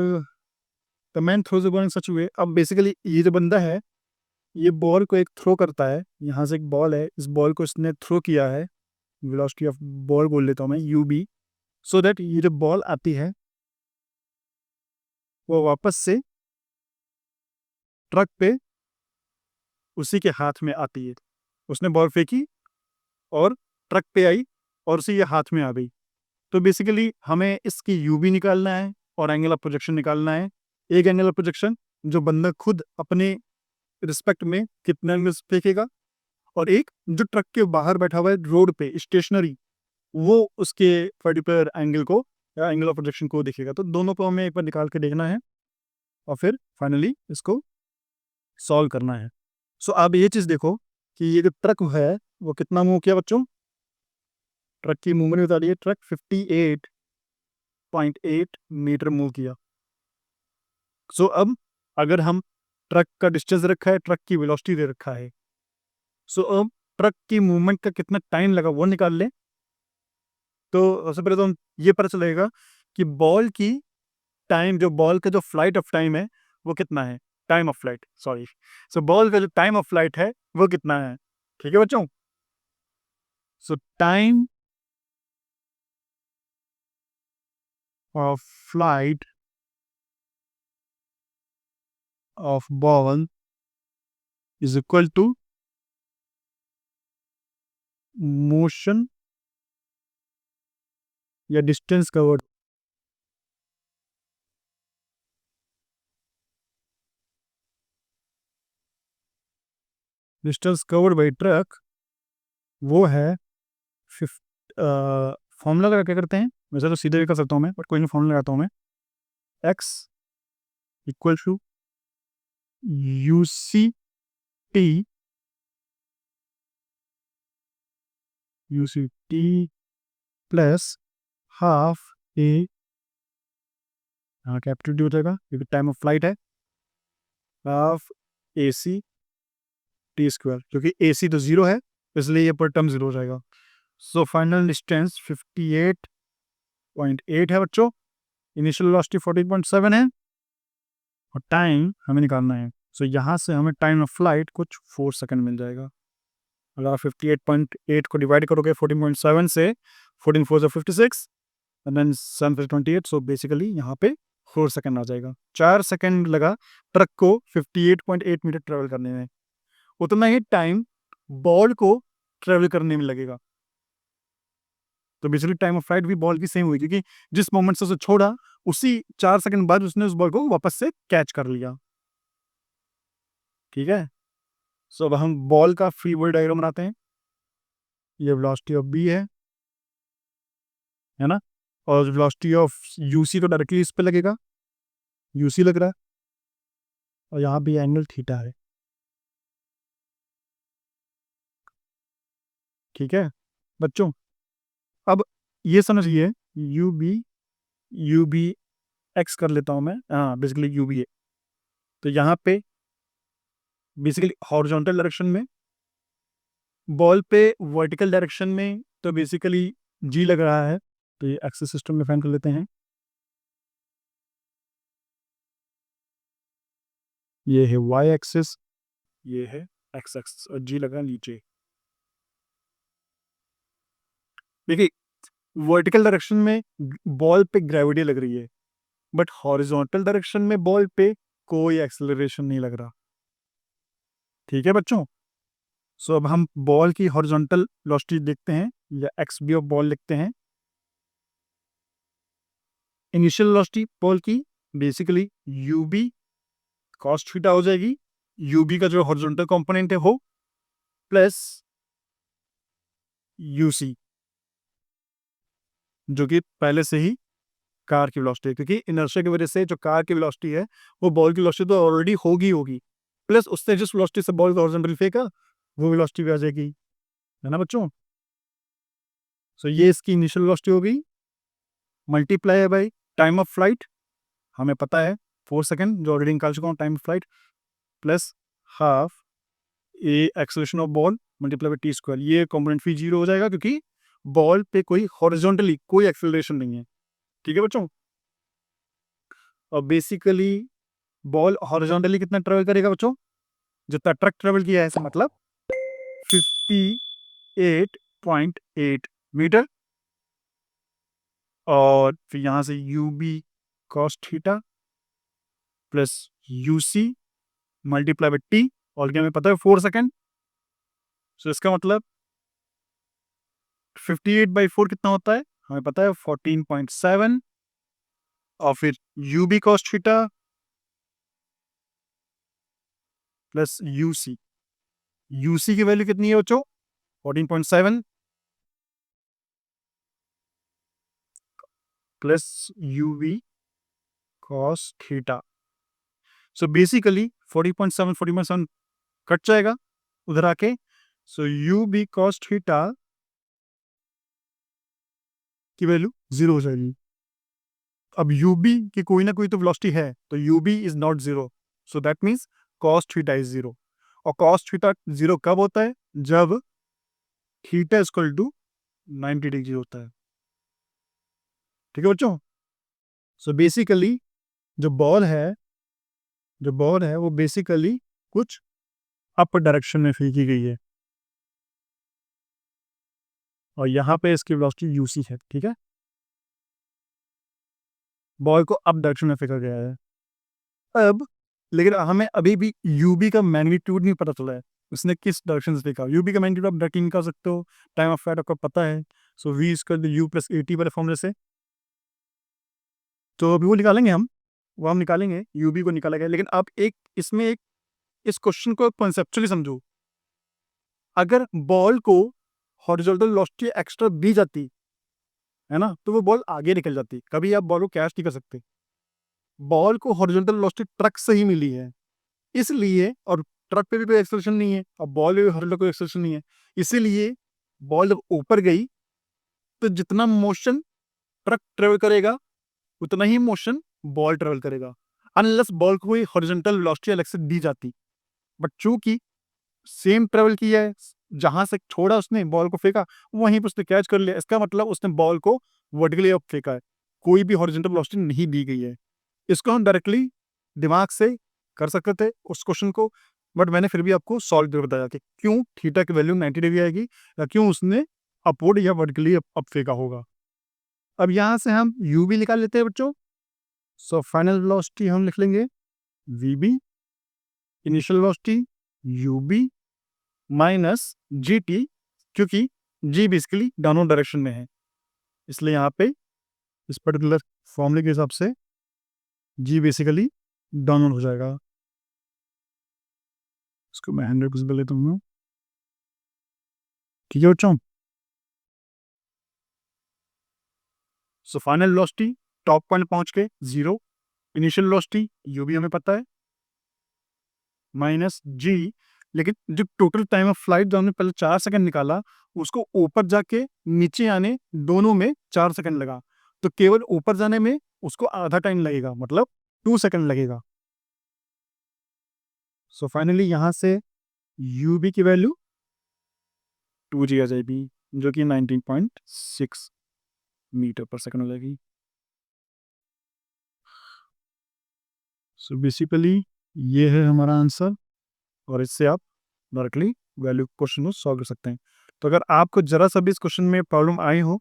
Speaker 1: the man throws the ball in such way, अब बेसिकली ये जो बंदा है ये बॉल को एक थ्रो करता है, यहाँ से एक बॉल है, इस बॉल को इसने थ्रो किया है, वेलोसिटी ऑफ बॉल बोल लेता हूँ मैं यूबी, सो दैट ये जो बॉल आती है वो वापस से ट्रक पे उसी के हाथ में आती है। उसने बॉल फेंकी और ट्रक पे आई और उसी ये हाथ में आ गई। तो बेसिकली हमें इसकी यूवी निकालना है और एंगल ऑफ प्रोजेक्शन निकालना है। एक एंगल ऑफ प्रोजेक्शन जो बंदा खुद अपने रिस्पेक्ट में कितना एंगल फेंकेगा, और एक जो ट्रक के बाहर बैठा हुआ है रोड पे स्टेशनरी, वो उसके पर्टिकुलर एंगल को या एंगल ऑफ प्रोजेक्शन को देखेगा। तो दोनों को हमें एक बार निकाल के देखना है और फिर फाइनली इसको सॉल्व करना है। सो आप ये चीज़ देखो कि ये जो ट्रक है वो कितना मूव किया बच्चों। ट्रक की मूवमेंट बता दिए, ट्रक 58.8 मीटर मूव किया। सो अब अगर हम ट्रक का डिस्टेंस रखा है, ट्रक की वेलोसिटी दे रखा है, सो अब ट्रक की मूवमेंट का कितना टाइम लगा वो निकाल लें। तो सबसे पहले तो हम ये पता चलेगा कि बॉल की टाइम, जो बॉल का जो फ्लाइट ऑफ टाइम है वो कितना है, time of flight sorry. So ball का जो टाइम ऑफ फ्लाइट है वो कितना है। ठीक है बच्चों। So time of flight of ball is equal to motion या distance covered, distance covered by truck, वो है फॉर्मूला लगा क्या करते हैं, वैसे तो सीधे भी कर सकता हूँ मैं, बट कोई नहीं फॉर्मूला लगाता हूँ मैं। X equal to u c t, u c t plus half a, यहाँ कैपिटल डी हो जाएगा क्योंकि टाइम ऑफ फ्लाइट है, half a c t square, क्योंकि ए सी तो जीरो है इसलिए ये पर टर्म जीरो हो जाएगा। सो फाइनल डिस्टेंस 58.8 है बच्चों, इनिशियल वेलोसिटी 14.7 है और टाइम हमें निकालना है। सो यहाँ से हमें टाइम ऑफ फ्लाइट कुछ 4 सेकंड मिल जाएगा। अगर आप 58.8 को डिवाइड करोगे 14.7 से, 14 4 56 एंड देन 7 28, सो बेसिकली यहाँ पे 4 सेकंड आ जाएगा। 4 सेकंड लगा ट्रक को 58.8 मीटर ट्रेवल करने में, उतना ही टाइम बॉल को ट्रेवल करने में लगेगा। तो बेसिकली टाइम ऑफ फ्लाइट भी बॉल की सेम हुई, क्योंकि जिस मोमेंट से उसे छोड़ा उसी 4 सेकंड बाद उसने उस बॉल को वापस से कैच कर लिया। ठीक है। सो अब हम बॉल का फ्री बॉडी डायग्राम बनाते हैं। ये वेलोसिटी ऑफ बी है ना, और वेलोसिटी ऑफ यूसी तो डायरेक्टली इस पे लगेगा, यूसी लग रहा है, और यहाँ भी एंगल थीटा है। ठीक है बच्चों। अब ये समझिए u b, u b x कर लेता हूँ मैं, हाँ बेसिकली यू बी है, तो यहाँ पे बेसिकली हॉरिजॉन्टल डायरेक्शन में, बॉल पे वर्टिकल डायरेक्शन में तो बेसिकली जी लग रहा है, तो ये एक्सिस सिस्टम में फाइन कर लेते हैं। ये है वाई एक्सिस, ये है एक्स एक्सिस, और जी लगा नीचे। देखिए वर्टिकल डायरेक्शन में बॉल पे ग्रेविटी लग रही है, बट हॉरिजॉन्टल डायरेक्शन में बॉल पे कोई एक्सेलरेशन नहीं लग रहा। ठीक है बच्चों। सो अब हम बॉल की हॉरिजॉन्टल वेलोसिटी देखते हैं, या एक्स बी ऑफ बॉल लिखते हैं। इनिशियल वेलोसिटी बॉल की basically u b cos theta हो जाएगी, यू बी का जो हॉरिजॉन्टल कंपोनेंट है हो, प्लस यू सी जो कि पहले से ही कार की वेलोसिटी है, क्योंकि इनर्शिया की वजह से जो कार की वेलोसिटी है वो बॉल की वेलोसिटी तो ऑलरेडी होगी, प्लस उससे जिस वेलोसिटी से बॉल को हॉरिजॉन्टल फेंका वो वेलोसिटी भी आ जाएगी। है ना बच्चों। सो ये इसकी इनिशियल वेलोसिटी हो गई, multiply by time of flight, हमें पता है 4 सेकेंड जो ऑलरेडी निकाल चुका हूँ time of flight, plus half A acceleration of ball multiply by T square. ये कॉम्पोनेंट फी जीरो हो जाएगा क्योंकि बॉल पे कोई हॉरिजॉन्टली कोई एक्सेलरेशन नहीं है। ठीक है बच्चों। और बेसिकली बॉल हॉरिजॉन्टली कितना ट्रेवल करेगा बच्चों, जितना ट्रक ट्रेवल किया है, ऐसा मतलब 58.8 मीटर। और फिर यहां से u b cos theta plus u c multiply by t, और क्या हमें पता है 4 सेकेंड। सो इसका मतलब 58/4 कितना होता है, हमें पता है 14.7। और फिर u b cos theta plus u c की वैल्यू कितनी है बच्चों, 14.7 plus u v cos theta. So basically 40.7 cut जाएगा उधर आके। So u b cos theta की वैल्यू जीरो हो जाएगी। अब यू बी की कोई ना कोई तो वेलोसिटी है, तो u b is not zero, so that means cos theta is zero. और कॉस थीटा जीरो कब होता है, जब थीटा इक्वल टू 90 डिग्री होता है। ठीक है बच्चों। सो बेसिकली जो बॉल है वो बेसिकली कुछ अप डायरेक्शन में फेंकी गई है, और यहाँ पे इसकी वेलोसिटी यूसी है। ठीक है, बॉल को अप डायरेक्शन में फेंका गया है। अब लेकिन हमें अभी भी यूबी का मैग्नीट्यूड नहीं पता चला है, उसने किस डायरेक्शन से फेंका। यूबी का मैग्नीट्यूड आप डायरेक्टली निकाल सकते हो, टाइम ऑफ फ्लाइट आपको पता है। So v equal u plus a t वाले फॉर्मूले से, तो अभी वो निकालेंगे हम, वो हम निकालेंगे, यूबी को निकाला गया। लेकिन आप एक इसमें एक इस क्वेश्चन को कॉन्सेप्चुअली समझो। अगर बॉल को हॉरिजॉन्टल वेलोसिटी एक्स्ट्रा दी जाती है ना, तो वो बॉल आगे निकल जाती। कभी आप बॉल को कैच नहीं कर सकते, बॉल को हॉरिजॉन्टल वेलोसिटी ट्रक से ही मिली है इसलिए, और ट्रक पे भी कोई एक्सेलरेशन नहीं है और बॉल में भी हॉरिजॉन्टल कोई एक्सेलरेशन नहीं है, इसीलिए बॉल जब ऊपर गई तो जितना मोशन ट्रक ट्रेवल करेगा उतना ही मोशन बॉल ट्रेवल करेगा, अनलेस बॉल को कोई हॉरिजॉन्टल वेलोसिटी अलग से दी जाती। बट चूंकि सेम ट्रेवल किया है, जहां से छोड़ा उसने बॉल को फेंका वहीं पर उसने कैच कर लिया, इसका मतलब उसने बॉल को वर्टिकली अप फेंका है, कोई भी हॉरिजॉन्टल वेलोसिटी नहीं दी गई है। इसको हम डायरेक्टली दिमाग से कर सकते थे उस क्वेश्चन को, बट मैंने फिर भी आपको सॉल्व करके बताया कि क्यों थीटा की वैल्यू 90 डिग्री आएगी या क्यों उसने अपवर्ड या वर्टिकली अप फेंका होगा। अब यहां से हम यू भी निकाल लेते हैं बच्चों। सो फाइनल वेलोसिटी हम लिख लेंगे v b, initial velocity u b minus g t, क्योंकि जी बेसिकली डाउनवर्ड डायरेक्शन में है, इसलिए यहाँ पे इस पर्टिकुलर फॉर्मूले के हिसाब से जी बेसिकली डाउनवर्ड हो जाएगा। इसको मैं 100% लेता हूँ। ठीक है बच्चों। So final velocity top point पहुंच के जीरो, इनिशियल वेलोसिटी यू भी हमें पता है माइनस जी, लेकिन जो टोटल टाइम ऑफ फ्लाइट जो हमने पहले 4 सेकंड निकाला, उसको ऊपर जाके नीचे आने दोनों में 4 सेकंड लगा, तो केवल ऊपर जाने में उसको आधा टाइम लगेगा, मतलब 2 सेकंड लगेगा। सो फाइनली यहां से यू बी की वैल्यू 2 जी आ जाएगी, जो कि 19.6 मीटर पर सेकंड हो जाएगी। सो बेसिकली ये है हमारा आंसर, और इससे आप डायरेक्टली वैल्यू क्वेश्चन को सॉल्व कर सकते हैं। तो अगर आपको जरा सा भी इस क्वेश्चन में प्रॉब्लम आई हो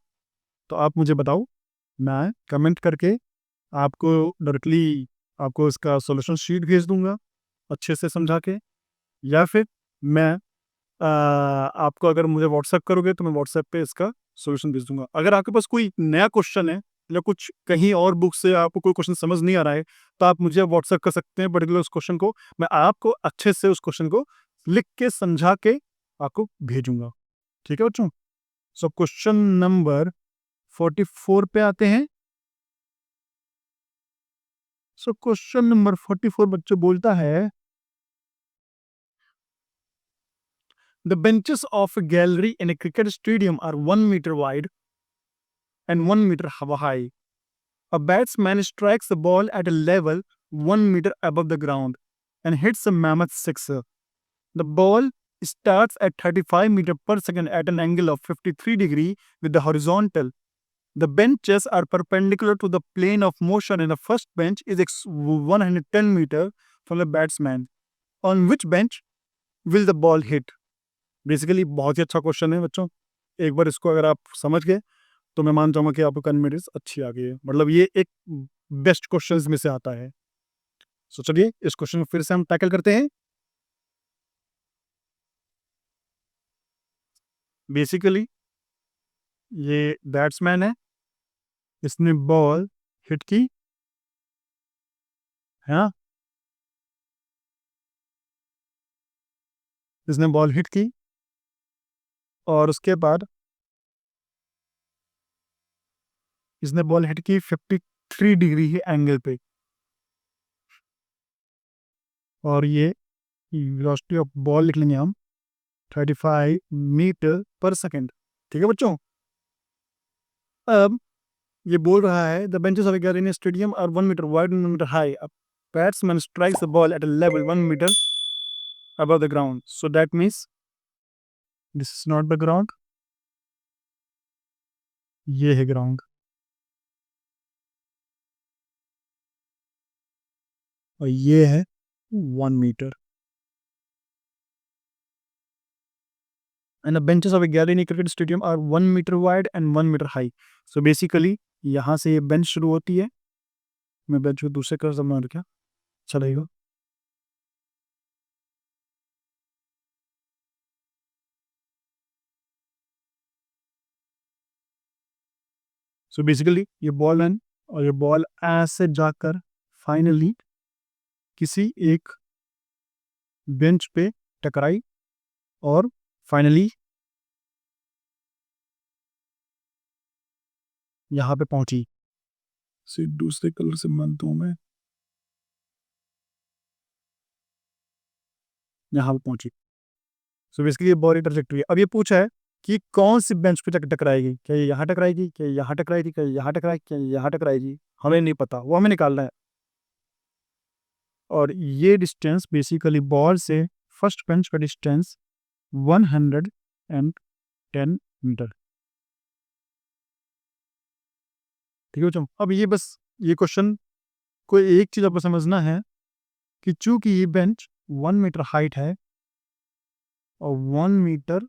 Speaker 1: तो आप मुझे बताओ, मैं कमेंट करके आपको डायरेक्टली आपको इसका सॉल्यूशन शीट भेज दूंगा अच्छे से समझा के, या फिर मैं आपको, अगर मुझे व्हाट्सएप करोगे तो मैं व्हाट्सएप पे इसका सॉल्यूशन भेज दूंगा। अगर आपके पास कोई नया क्वेश्चन है या कुछ कहीं और बुक से आपको कोई क्वेश्चन समझ नहीं आ रहा है, तो आप मुझे व्हाट्सएप कर सकते हैं पर्टिकुलर उस क्वेश्चन को, मैं आपको अच्छे से उस क्वेश्चन को लिख के समझा के आपको भेजूंगा। ठीक है बच्चों। सो क्वेश्चन नंबर 44 पे आते हैं। सो क्वेश्चन नंबर 44 बच्चों बोलता है The benches of a gallery in a cricket stadium are 1 meter wide and 1 meter high. A batsman strikes the ball at a level 1 meter above the ground and hits a mammoth sixer. The ball starts at 35 meters per second at an angle of 53 degree with the horizontal. The benches are perpendicular to the plane of motion and the first bench is 110 meter from the batsman. On which bench will the ball hit? Basically बहुत ही अच्छा question है बच्चों। एक बार इसको अगर आप समझ गए तो मैं मान जाऊंगा कि आपको कॉन्फिडेंस अच्छी आ गई है। मतलब ये एक बेस्ट क्वेश्चंस में से आता है। सो चलिए इस क्वेश्चन को फिर से हम टैकल करते हैं। बेसिकली ये बैट्समैन है, इसने बॉल हिट की है ना, इसने बॉल हिट की और उसके बाद इसने बॉल हिट की 53 डिग्री के एंगल पे और ये वेलोसिटी ऑफ बॉल लिख लेंगे हम 35 मीटर पर सेकेंड। ठीक है बच्चों। अब ये बोल रहा है the benches of a in a stadium are 1 meter wide and 1 meter high. A batsman strikes the ball at a level 1 meter above the ground. So that means this is not the ground. ये है ground और ये है 1 metre. And the benches of a gallery in a cricket stadium are 1 meter wide and 1 meter high. So basically यहाँ से ये bench शुरू होती है। मैं बेंच को दूसरे कलर से बना क्या अच्छा लगेगा। सो बेसिकली ये बॉल है और ये बॉल ऐसे जाकर फाइनली किसी एक बेंच पे टकराई और फाइनली यहाँ पे पहुंची। सिर्फ दूसरे कलर से मानता हूँ मैं, यहाँ पे पहुंची। सो बेसिकली ये बॉल ट्रैजेक्टरी है। अब ये पूछा है कि कौन सी बेंच पे टकराएगी, क्या ये यहाँ टकराएगी, क्या ये यहाँ टकराएगी, क्या ये यहाँ टकराएगी, क्या ये यहाँ टकराएगी, हमें नहीं पता, वो हमें निकालना है। और ये डिस्टेंस बेसिकली बॉल से फर्स्ट बेंच का डिस्टेंस 110 मीटर। ठीक है बच्चों। अब ये बस ये क्वेश्चन को एक चीज आपको समझना है कि चूंकि ये बेंच 1 मीटर हाइट है और 1 मीटर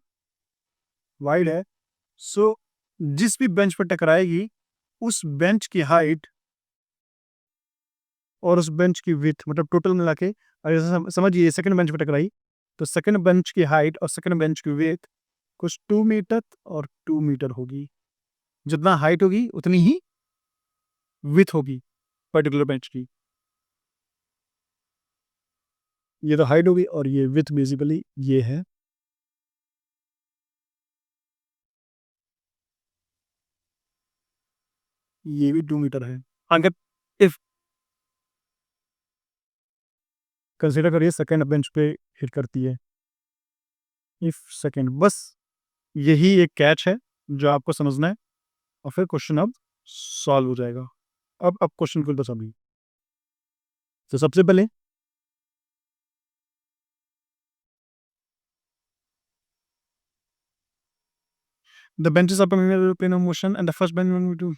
Speaker 1: वाइड है, सो जिस भी बेंच पर टकराएगी उस बेंच की हाइट और उस बेंच की विड्थ मतलब टोटल मिला के, अगर समझिए सेकंड बेंच पर टकराई तो सेकंड बेंच की हाइट और सेकंड बेंच की विड्थ कुछ 2 मीटर और 2 मीटर होगी। जितना हाइट होगी उतनी ही विड्थ होगी पर्टिकुलर बेंच की। ये तो हाइट होगी और ये विड्थ बेसिकली ये है। ये भी 2 मीटर है। अगर इफ कंसीडर करिए सेकंड बेंच पे हिट करती है, इफ सेकंड, बस यही एक कैच है जो आपको समझना है और फिर क्वेश्चन अब सॉल्व हो जाएगा। अब क्वेश्चन को तो समझिए। तो सबसे पहले the benches of plane of motion and the first bench two,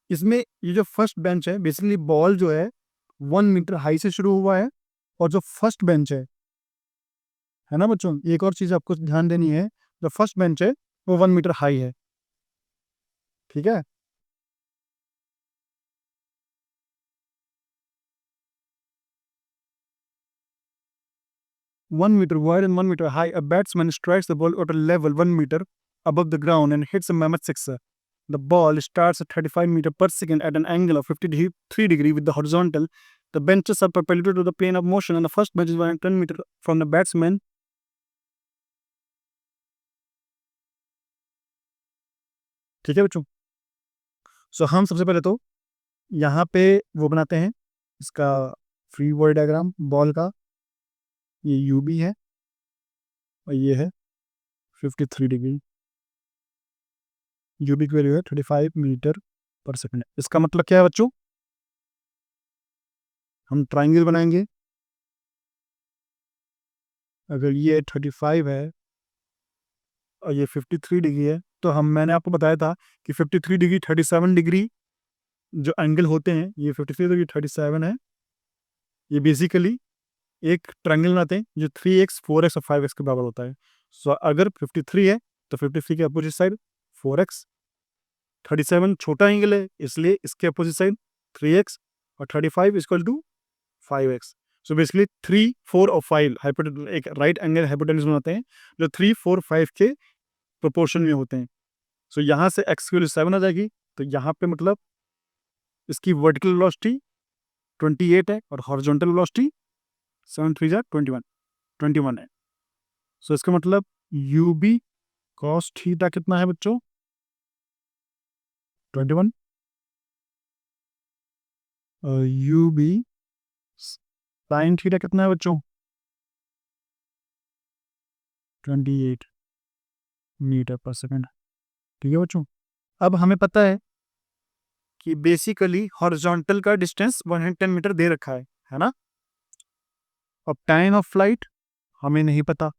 Speaker 1: इसमें ये जो फर्स्ट बेंच है बेसिकली बॉल जो है 1 मीटर हाई से शुरू हुआ है और जो फर्स्ट बेंच है ना बच्चों, एक और चीज आपको ध्यान देनी है, जो फर्स्ट बेंच है वो 1 मीटर हाई है। ठीक है। 1 meter wide and 1 meter high, a batsman strikes the ball at a level 1 meter above the ground and hits a mammoth sixer. The ball starts at 35 meters per second at an angle of 53 degree with the horizontal. The benches are perpendicular to the plane of motion and the first bench is 110 meters from the batsman. ठीक है बच्चों। सो हम सबसे पहले तो यहाँ पे वो बनाते हैं इसका फ्री बॉडी डायग्राम बॉल का। ये यू बी है और ये है 53 डिग्री। यू बी की वैल्यू है 35 मीटर पर सेकंड। इसका मतलब क्या है बच्चों, हम ट्राइंगल बनाएंगे। अगर ये 35 है और ये 53 डिग्री है, तो मैंने आपको बताया था कि 53 डिग्री 37 डिग्री जो एंगल होते हैं, ये 53 डिग्री 37 है। ये बेसिकली एक ट्रायंगल बनाते हैं जो 3x 4x और 5x के बराबर होता है। सो अगर 53 है तो 53 के अपोजिट साइड 4x। 37 छोटा एंगल है इसलिए इसके अपोजिट साइड 3x और 35 equal to 5x। So basically 3, 4 और 5 एक राइट एंगल हाइपोटेन्यूज बनाते हैं जो 3, 4, 5 के प्रोपोर्शन में होते हैं। सो यहाँ से x की वैल्यू 7 आ जाएगी, तो यहाँ पे मतलब इसकी वर्टिकल वेलोसिटी 28 है और हॉरिजॉन्टल वेलोसिटी 7 3 जा 21 है। सो इसका मतलब यू बी कॉस थीटा कितना है बच्चों, 21। यू बी साइन थीटा कितना है बच्चों, 28 मीटर पर सेकंड। ठीक है बच्चों, अब हमें पता है कि बेसिकली हॉरिजॉन्टल का डिस्टेंस 110 मीटर दे रखा है ना। अब टाइम ऑफ फ्लाइट हमें नहीं पता।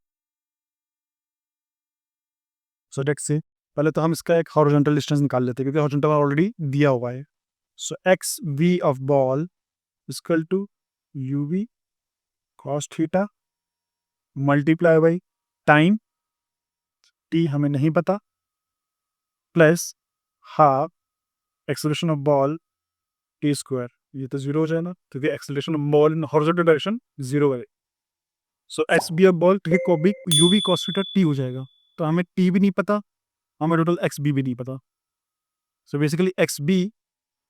Speaker 1: सो डेक्स से पहले तो हम इसका एक हॉरिजॉन्टल डिस्टेंस निकाल लेते हैं क्योंकि हॉरिजॉन्टल ऑलरेडी दिया हुआ है। So x v of ball equal to u v cos theta multiply by time t हमें नहीं पता plus half acceleration of ball t square. ये तो जीरो हो जाए ना क्योंकि acceleration of ball in horizontal direction zero है। So x b of ball u v cos theta t हो जाएगा। तो हमें टी भी नहीं पता, हमें टोटल एक्स बी भी नहीं पता। सो बेसिकली एक्स बी,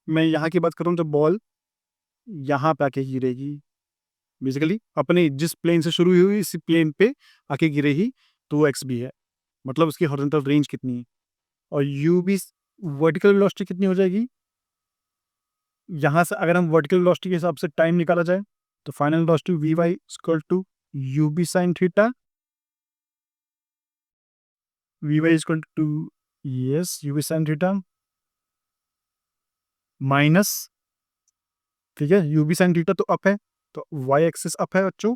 Speaker 1: मैं यहाँ की बात करूँ तो बॉल यहाँ पे आके गिरेगी। बेसिकली अपने जिस प्लेन से शुरू हुई इसी प्लेन पे आके गिरेगी, तो वो एक्स बी है। मतलब उसकी हॉरिजॉन्टल रेंज कितनी है। और यू बी वर्टिकल वेलोसिटी कितनी हो जाएगी, यहाँ से अगर हम वर्टिकल वेलोसिटी के हिसाब से टाइम निकाला जाए तो final velocity v y equal to u b sine theta v y equal to yes u b sine theta minus, ठीक है, यू बी साइन थीटा तो अप है तो वाई एक्सिस अप है बच्चों,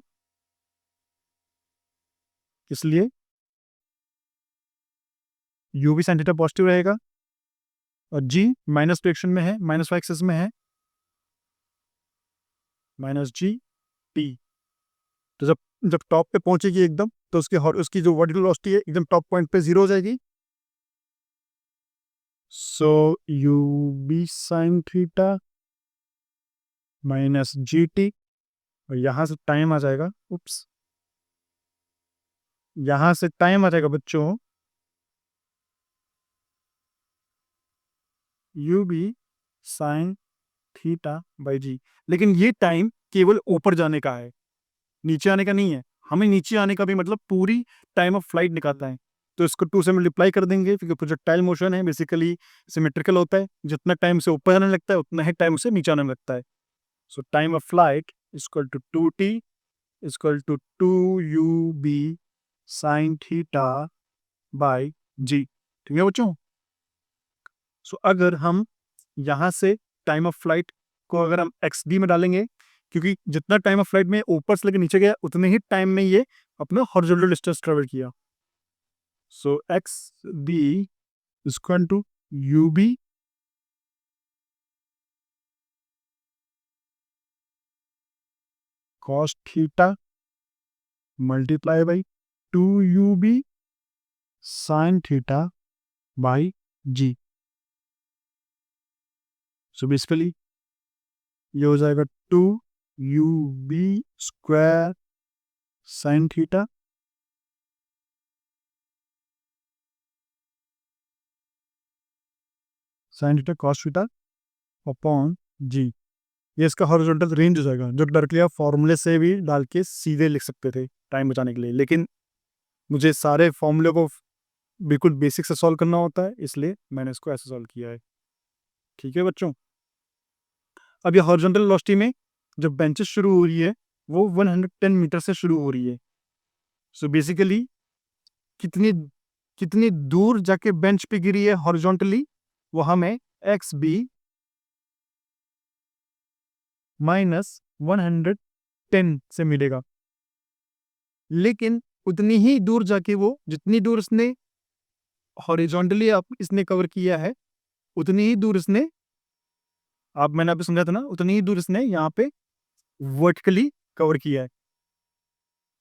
Speaker 1: इसलिए u b sine theta positive रहेगा। और जी माइनस डायरेक्शन में है, माइनस वाई एक्सिस में है, माइनस जी टी। तो जब जब टॉप पे पहुंचेगी एकदम तो उसकी जो वर्टिकल वेलोसिटी है एकदम टॉप पॉइंट पे जीरो हो जाएगी। So u b sine theta minus g t, और यहां से टाइम आ जाएगा, उप्स, यहां से टाइम आ जाएगा बच्चों u b sine theta by g. लेकिन ये टाइम केवल ऊपर जाने का है, नीचे आने का नहीं है। हमें नीचे आने का भी मतलब पूरी टाइम ऑफ फ्लाइट निकालना है, तो इसको 2 से मल्टीप्लाई कर देंगे क्योंकि प्रोजेक्टाइल मोशन है बेसिकली सिमेट्रिकल होता है। जितना टाइम से ऊपर आने लगता है उतना ही टाइम से नीचे आने लगता है। So time of flight equal to 2t equal to 2 u b sine theta by g. ठीक है बच्चों। सो अगर हम यहाँ से टाइम ऑफ फ्लाइट को अगर हम एक्स डी में डालेंगे, क्योंकि जितना टाइम ऑफ फ्लाइट में ऊपर से लेकर नीचे गया उतने ही टाइम में ये अपना हॉरिजॉन्टल डिस्टेंस ट्रेवल किया। So x d equal to u b cos theta multiply by 2 u b sine theta by g. So basically ये हो जाएगा 2 u b square sine theta cos theta upon g. ये इसका horizontal range हो जाएगा, जो directly आप फॉर्मूले से भी डाल के सीधे लिख सकते थे टाइम बचाने के लिए। लेकिन मुझे सारे फॉर्मूले को बिल्कुल बेसिक से सॉल्व करना होता है, इसलिए मैंने इसको ऐसे सॉल्व किया है। ठीक है बच्चों। अब ये हॉरिजॉन्टल वेलोसिटी में जब बेंचेस शुरू हो रही है वो 110 मीटर से शुरू हो रही है। सो बेसिकली कितनी कितनी दूर जाके बेंच पे गिरी है हॉरिजॉन्टली, वो हमें एक्स बी माइनस 110 से मिलेगा। लेकिन उतनी ही दूर जाके वो जितनी दूर इसने हॉरिजॉन्टली इसने कवर किया है उतनी ही दूर इसने, आप मैंने आपको समझा था ना, उतनी ही दूर इसने यहाँ पे वर्टिकली कवर किया है।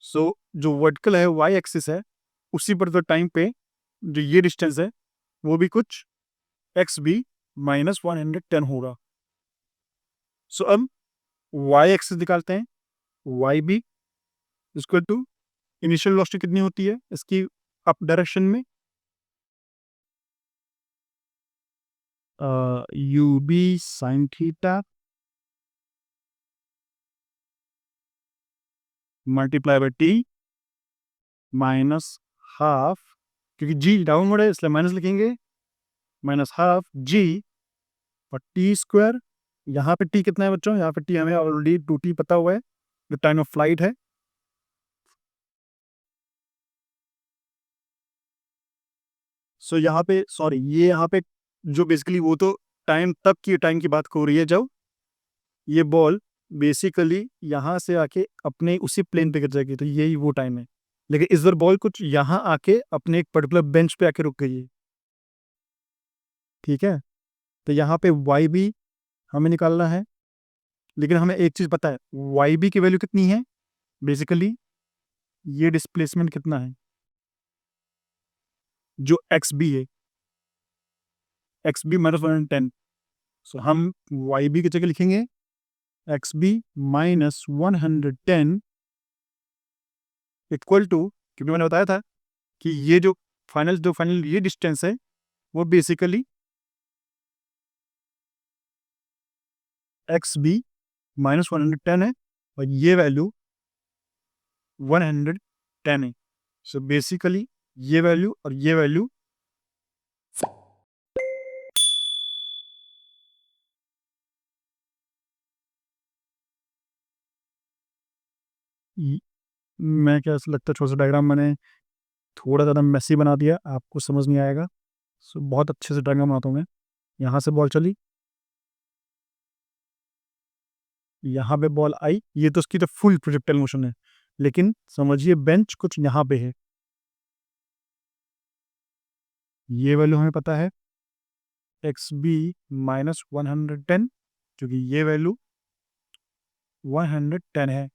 Speaker 1: सो जो वर्टिकल है वाई एक्सिस है उसी पर तो टाइम पे जो ये डिस्टेंस है वो भी कुछ एक्स बी माइनस 110 होगा। सो अब वाई एक्सिस निकालते हैं। Y b equal to initial velocity कितनी होती है इसकी अप डायरेक्शन में, u b sine theta multiply by t minus half, क्योंकि जी डाउनवर्ड है इसलिए माइनस लिखेंगे, माइनस हाफ जी और टी स्क्वायर। यहाँ पे टी कितना है बच्चों, यहाँ पे टी हमें ऑलरेडी 2t पता हुआ है जो टाइम ऑफ फ्लाइट है। सो यहाँ पे सॉरी ये यहाँ पे जो बेसिकली वो तो टाइम तब की टाइम की बात हो रही है जब ये बॉल बेसिकली यहाँ से आके अपने उसी प्लेन पे गिर जाएगी, तो यही वो टाइम है। लेकिन इस बार बॉल कुछ यहाँ आके अपने एक पर्टिकुलर बेंच पे आके रुक गई है, ठीक है। तो यहाँ पे वाई बी हमें निकालना है, लेकिन हमें एक चीज पता है वाई बी की वैल्यू कितनी है, बेसिकली ये डिस्प्लेसमेंट कितना है जो एक्स बी है, एक्स बी माइनस 110। सो हम वाई बी की जगह लिखेंगे x b minus 110 equal to, क्योंकि मैंने बताया था कि ये जो फाइनल ये डिस्टेंस है वो बेसिकली एक्स बी माइनस 110 है और ये वैल्यू 110 है। सो बेसिकली ये वैल्यू और ये वैल्यू मैं क्या ऐसा लगता है छोटा सा डायग्राम मैंने थोड़ा ज़्यादा मेसी बना दिया, आपको समझ नहीं आएगा। सो बहुत अच्छे से डायग्राम बनाता हूँ मैं। यहाँ से बॉल चली, यहाँ पे बॉल आई, ये तो उसकी तो फुल प्रोजेक्टाइल मोशन है, लेकिन समझिए बेंच कुछ यहाँ पे है। ये वैल्यू हमें पता है एक्स बी माइनस 110, क्योंकि ये वैल्यू 110 है,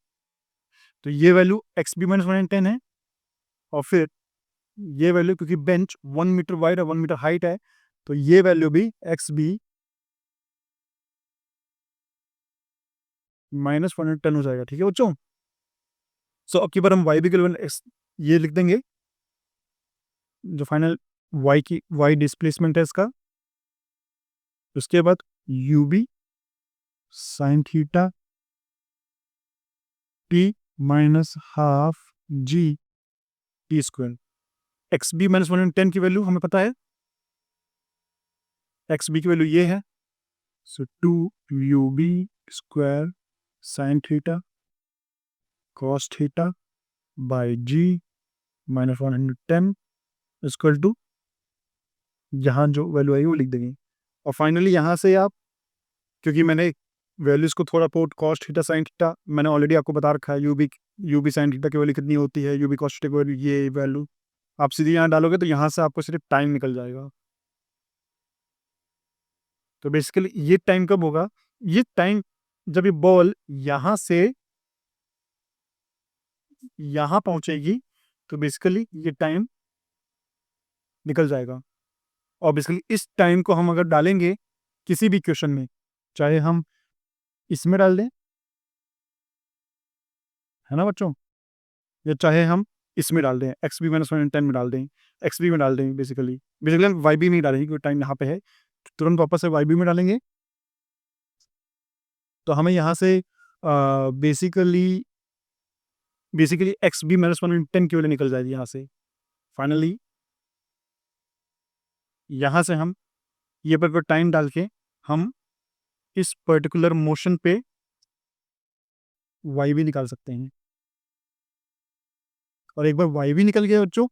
Speaker 1: तो ये वैल्यू एक्स बी माइनस 110 है। और फिर ये वैल्यू क्योंकि बेंच 1 मीटर वाइड और 1 मीटर हाइट है, तो ये वैल्यू भी एक्स बी माइनस 110 हो जाएगा, ठीक है बच्चों। सो अब की बार हम वाई बी के एक्स ये लिख देंगे, जो फाइनल वाई डिस्प्लेसमेंट है इसका। उसके बाद u b sine theta t minus half g t square. X b minus 110 की वैल्यू हमें पता है, एक्स बी की वैल्यू ये है, so 2 UB square sine theta cos theta by g minus 110 equal to, यहाँ जो वैल्यू आई वो लिख देंगे। और फाइनली यहाँ से आप, क्योंकि मैंने वैल्यूज को थोड़ा port cos theta sine theta मैंने ऑलरेडी आपको बता रखा है, यूबी साइन थीटा की वैल्यू कितनी होती है, यूबी कॉस थीटा की वैल्यू ये वैल्यू आप सीधे यहाँ डालोगे तो यहाँ से आपको सिर्फ टाइम निकल जाएगा। तो बेसिकली ये टाइम कब होगा, ये टाइम जब ये बॉल यहाँ से यहाँ पहुंचेगी, तो बेसिकली ये टाइम निकल जाएगा। और बेसिकली इस टाइम को हम अगर डालेंगे किसी भी क्वेश्चन में, चाहे हम इसमें डाल दें, है ना बच्चों, या चाहे हम इसमें डाल दें एक्स बी माइनस 110 में डाल दें, एक्स बी में डाल दें, बेसिकली बेसिकली हम वाई बी में डालेंगे क्योंकि टाइम यहाँ पे है, तुरंत वापस से वाई बी में डालेंगे तो हमें यहाँ से basically basically x b minus 110 की वैल्यू निकल जाएगी यहाँ से। फाइनली यहाँ से हम ये पर टाइम डाल के हम इस पर्टिकुलर मोशन पे y भी निकाल सकते हैं। और एक बार y भी निकल गया बच्चों,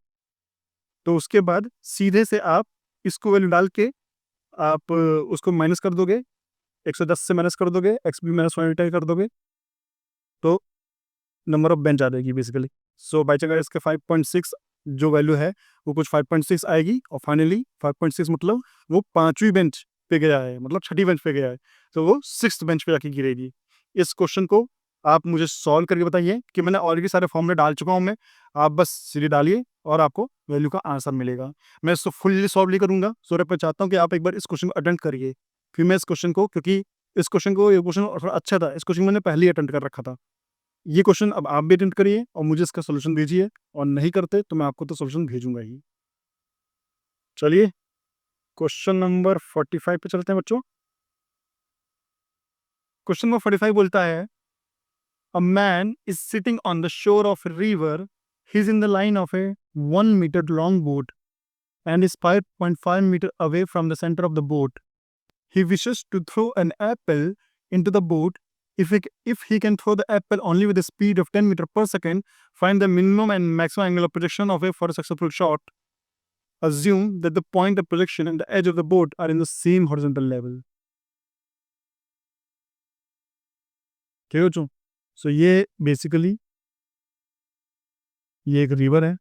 Speaker 1: तो उसके बाद सीधे से आप इसको वैल्यू डाल के आप उसको माइनस कर दोगे, 110 से माइनस कर दोगे, एक्स भी माइनस वन कर दोगे, तो नंबर ऑफ बेंच आ जाएगी बेसिकली। सो बाई चांस इसके 5.6 जो वैल्यू है वो कुछ 5.6 आएगी, और फाइनली 5.6 मतलब वो पांचवी बेंच पे गया है, मतलब छठी बेंच पे गया है, तो वो सिक्स्थ बेंच पे जाके गिरेगी। इस क्वेश्चन को आप मुझे सॉल्व करके बताइए, कि मैंने ऑलरेडी सारे फॉर्मूले डाल चुका हूँ मैं, आप बस सीधे डालिए और आपको वैल्यू का आंसर मिलेगा। मैं इसको फुल्ली सॉल्व नहीं करूंगा, सो मैं चाहता हूँ कि आप एक बार इस क्वेश्चन को अटेंड करिए, फिर मैं इस क्वेश्चन को, क्योंकि इस क्वेश्चन को, ये क्वेश्चन थोड़ा अच्छा था, इस क्वेश्चन मैंने पहले ही अटेंड कर रखा था। ये क्वेश्चन अब आप भी अटेंड करिए और मुझे इसका सोल्यूशन दीजिए, और नहीं करते तो मैं आपको तो सोल्यूशन भेजूंगा ही। चलिए क्वेश्चन नंबर 45 पे चलते हैं बच्चों। क्वेश्चन नंबर 45 बोलता है, a man is sitting on the shore of a river, he is in the line of a 1 metre long boat and is 5.5 meter away from the center of the boat. He wishes to throw an apple into the boat. If he can throw the apple only with a speed of 10 meter per second, find the minimum and maximum angle of projection of a for a successful shot. Assume that the point of projection and the edge of the boat are in the same horizontal level. ठीक है, सो ये basically ये एक river है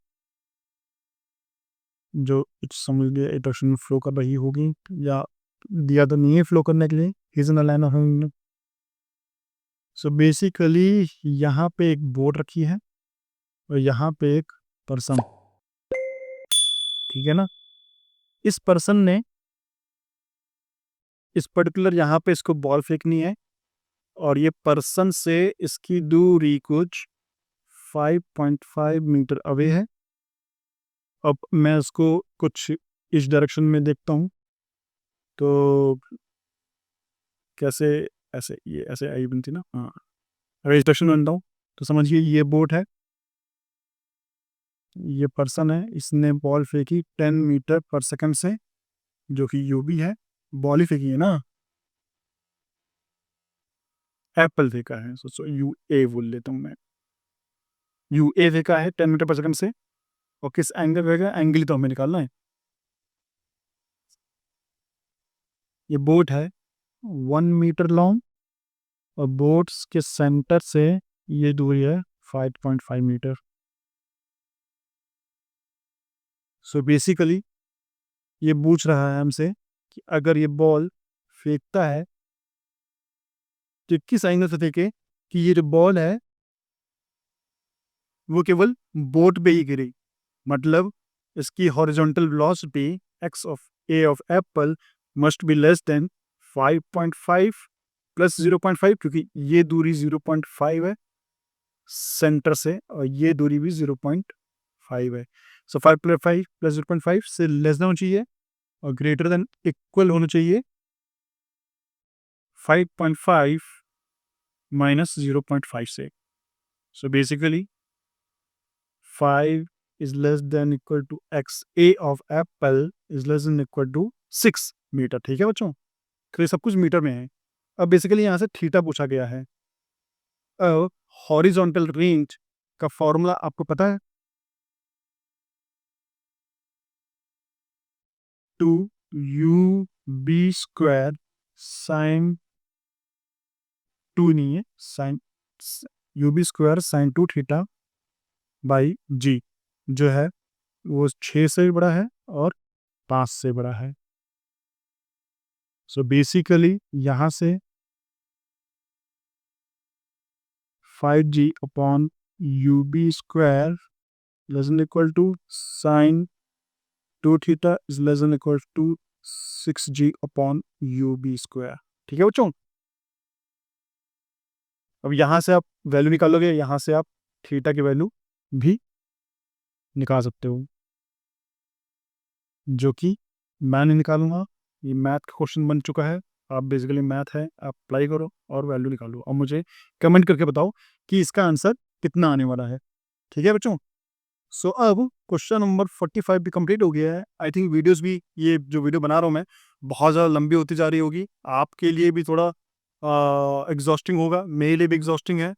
Speaker 1: जो कुछ समझ लिए एक डायरेक्शन में फ्लो कर रही होगी, या दिया तो नहीं है फ्लो करने के लिए, ही is in the line of. So basically यहाँ पे एक बोट रखी है और यहाँ पे एक पर्सन, ठीक है ना। इस पर्सन ने इस पर्टिकुलर यहाँ पे इसको बॉल फेंकनी है, और ये पर्सन से इसकी दूरी कुछ 5.5 मीटर अवे है। अब मैं इसको कुछ इस डायरेक्शन में देखता हूँ, तो कैसे, ऐसे ये ऐसे आई बनती ना, हाँ, अगर इस डायरेक्शन में बनता हूँ तो समझिए ये बोट है, ये पर्सन है, इसने बॉल फेंकी 10 मीटर पर सेकंड से, जो कि यू भी है, बॉल ही फेंकी है ना, एप्पल फेंका है, सो यू ए बोल लेता हूँ मैं, यू ए फेंका है 10 मीटर पर सेकंड से, और किस एंगल रहेगा, एंगल ही तो हमें निकालना है। ये बोट है 1 मीटर लॉन्ग, और बोट्स के सेंटर से ये दूरी है 5.5 मीटर। सो बेसिकली ये पूछ रहा है हमसे कि अगर ये बॉल फेंकता है तो किस एंगल से फेंके कि ये जो बॉल है वो केवल बोट पे ही गिरे, मतलब इसकी horizontal velocity x of A of Apple must be less than 5.5 plus 0.5, क्योंकि ये दूरी 0.5 है सेंटर से, और ये दूरी भी 0.5 है। सो 5 प्लस 0.5 से लेस देन होना चाहिए और ग्रेटर देन इक्वल होना चाहिए 5.5 माइनस 0.5 से। So basically 5 is less than equal to x a of apple is less than equal to 6 metre. ठीक है बच्चों, तो ये सब कुछ मीटर में है। अब बेसिकली यहाँ से थीटा पूछा गया है। हॉरिजॉन्टल रेंज का फॉर्मूला आपको पता है, 2 u b² साइन 2 नहीं है, sine u b² sine 2 theta by g, जो है वो 6 से भी बड़ा है और 5 से बड़ा है। सो बेसिकली यहाँ से 5g upon u b² less than equal to sin 2 theta is less than equal to 6g upon u b²। ठीक है बच्चों, अब यहाँ से आप वैल्यू निकालोगे, यहाँ से आप थीटा की वैल्यू भी निकाल सकते हो, जो कि मैं नहीं निकालूंगा, ये मैथ का क्वेश्चन बन चुका है। आप बेसिकली मैथ है, आप अप्लाई करो और वैल्यू निकालो, और मुझे कमेंट करके बताओ कि इसका आंसर कितना आने वाला है। ठीक है बच्चों। सो अब क्वेश्चन नंबर 45 भी कंप्लीट हो गया है। आई थिंक वीडियोस भी, ये जो वीडियो बना रहा हूँ मैं, बहुत ज़्यादा लंबी होती जा रही होगी, आपके लिए भी थोड़ा एग्जॉस्टिंग होगा, मेरे लिए भी एग्जॉस्टिंग है।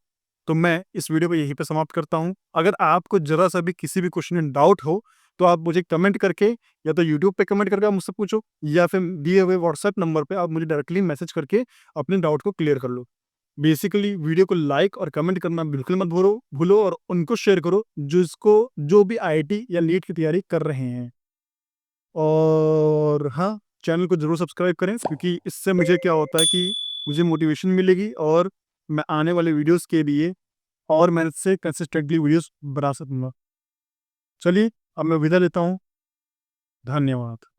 Speaker 1: तो मैं इस वीडियो को यहीं पे समाप्त करता हूँ। अगर आपको ज़रा सा भी किसी भी क्वेश्चन में डाउट हो तो आप मुझे कमेंट करके, या तो यूट्यूब पे कमेंट करके आप मुझसे पूछो, या फिर दिए हुए व्हाट्सएप नंबर पे आप मुझे डायरेक्टली मैसेज करके अपने डाउट को क्लियर कर लो। बेसिकली वीडियो को लाइक और कमेंट करना बिल्कुल मत भूलो भूलो और उनको शेयर करो जो भी आईआईटी या नीट की तैयारी कर रहे हैं। और हाँ, चैनल को ज़रूर सब्सक्राइब करें, क्योंकि इससे मुझे क्या होता है कि मुझे मोटिवेशन मिलेगी और मैं आने वाले वीडियोस के लिए और मेहनत से कंसिस्टेंटली वीडियोस बना सकूँगा। चलिए, अब मैं विदा लेता हूँ। धन्यवाद।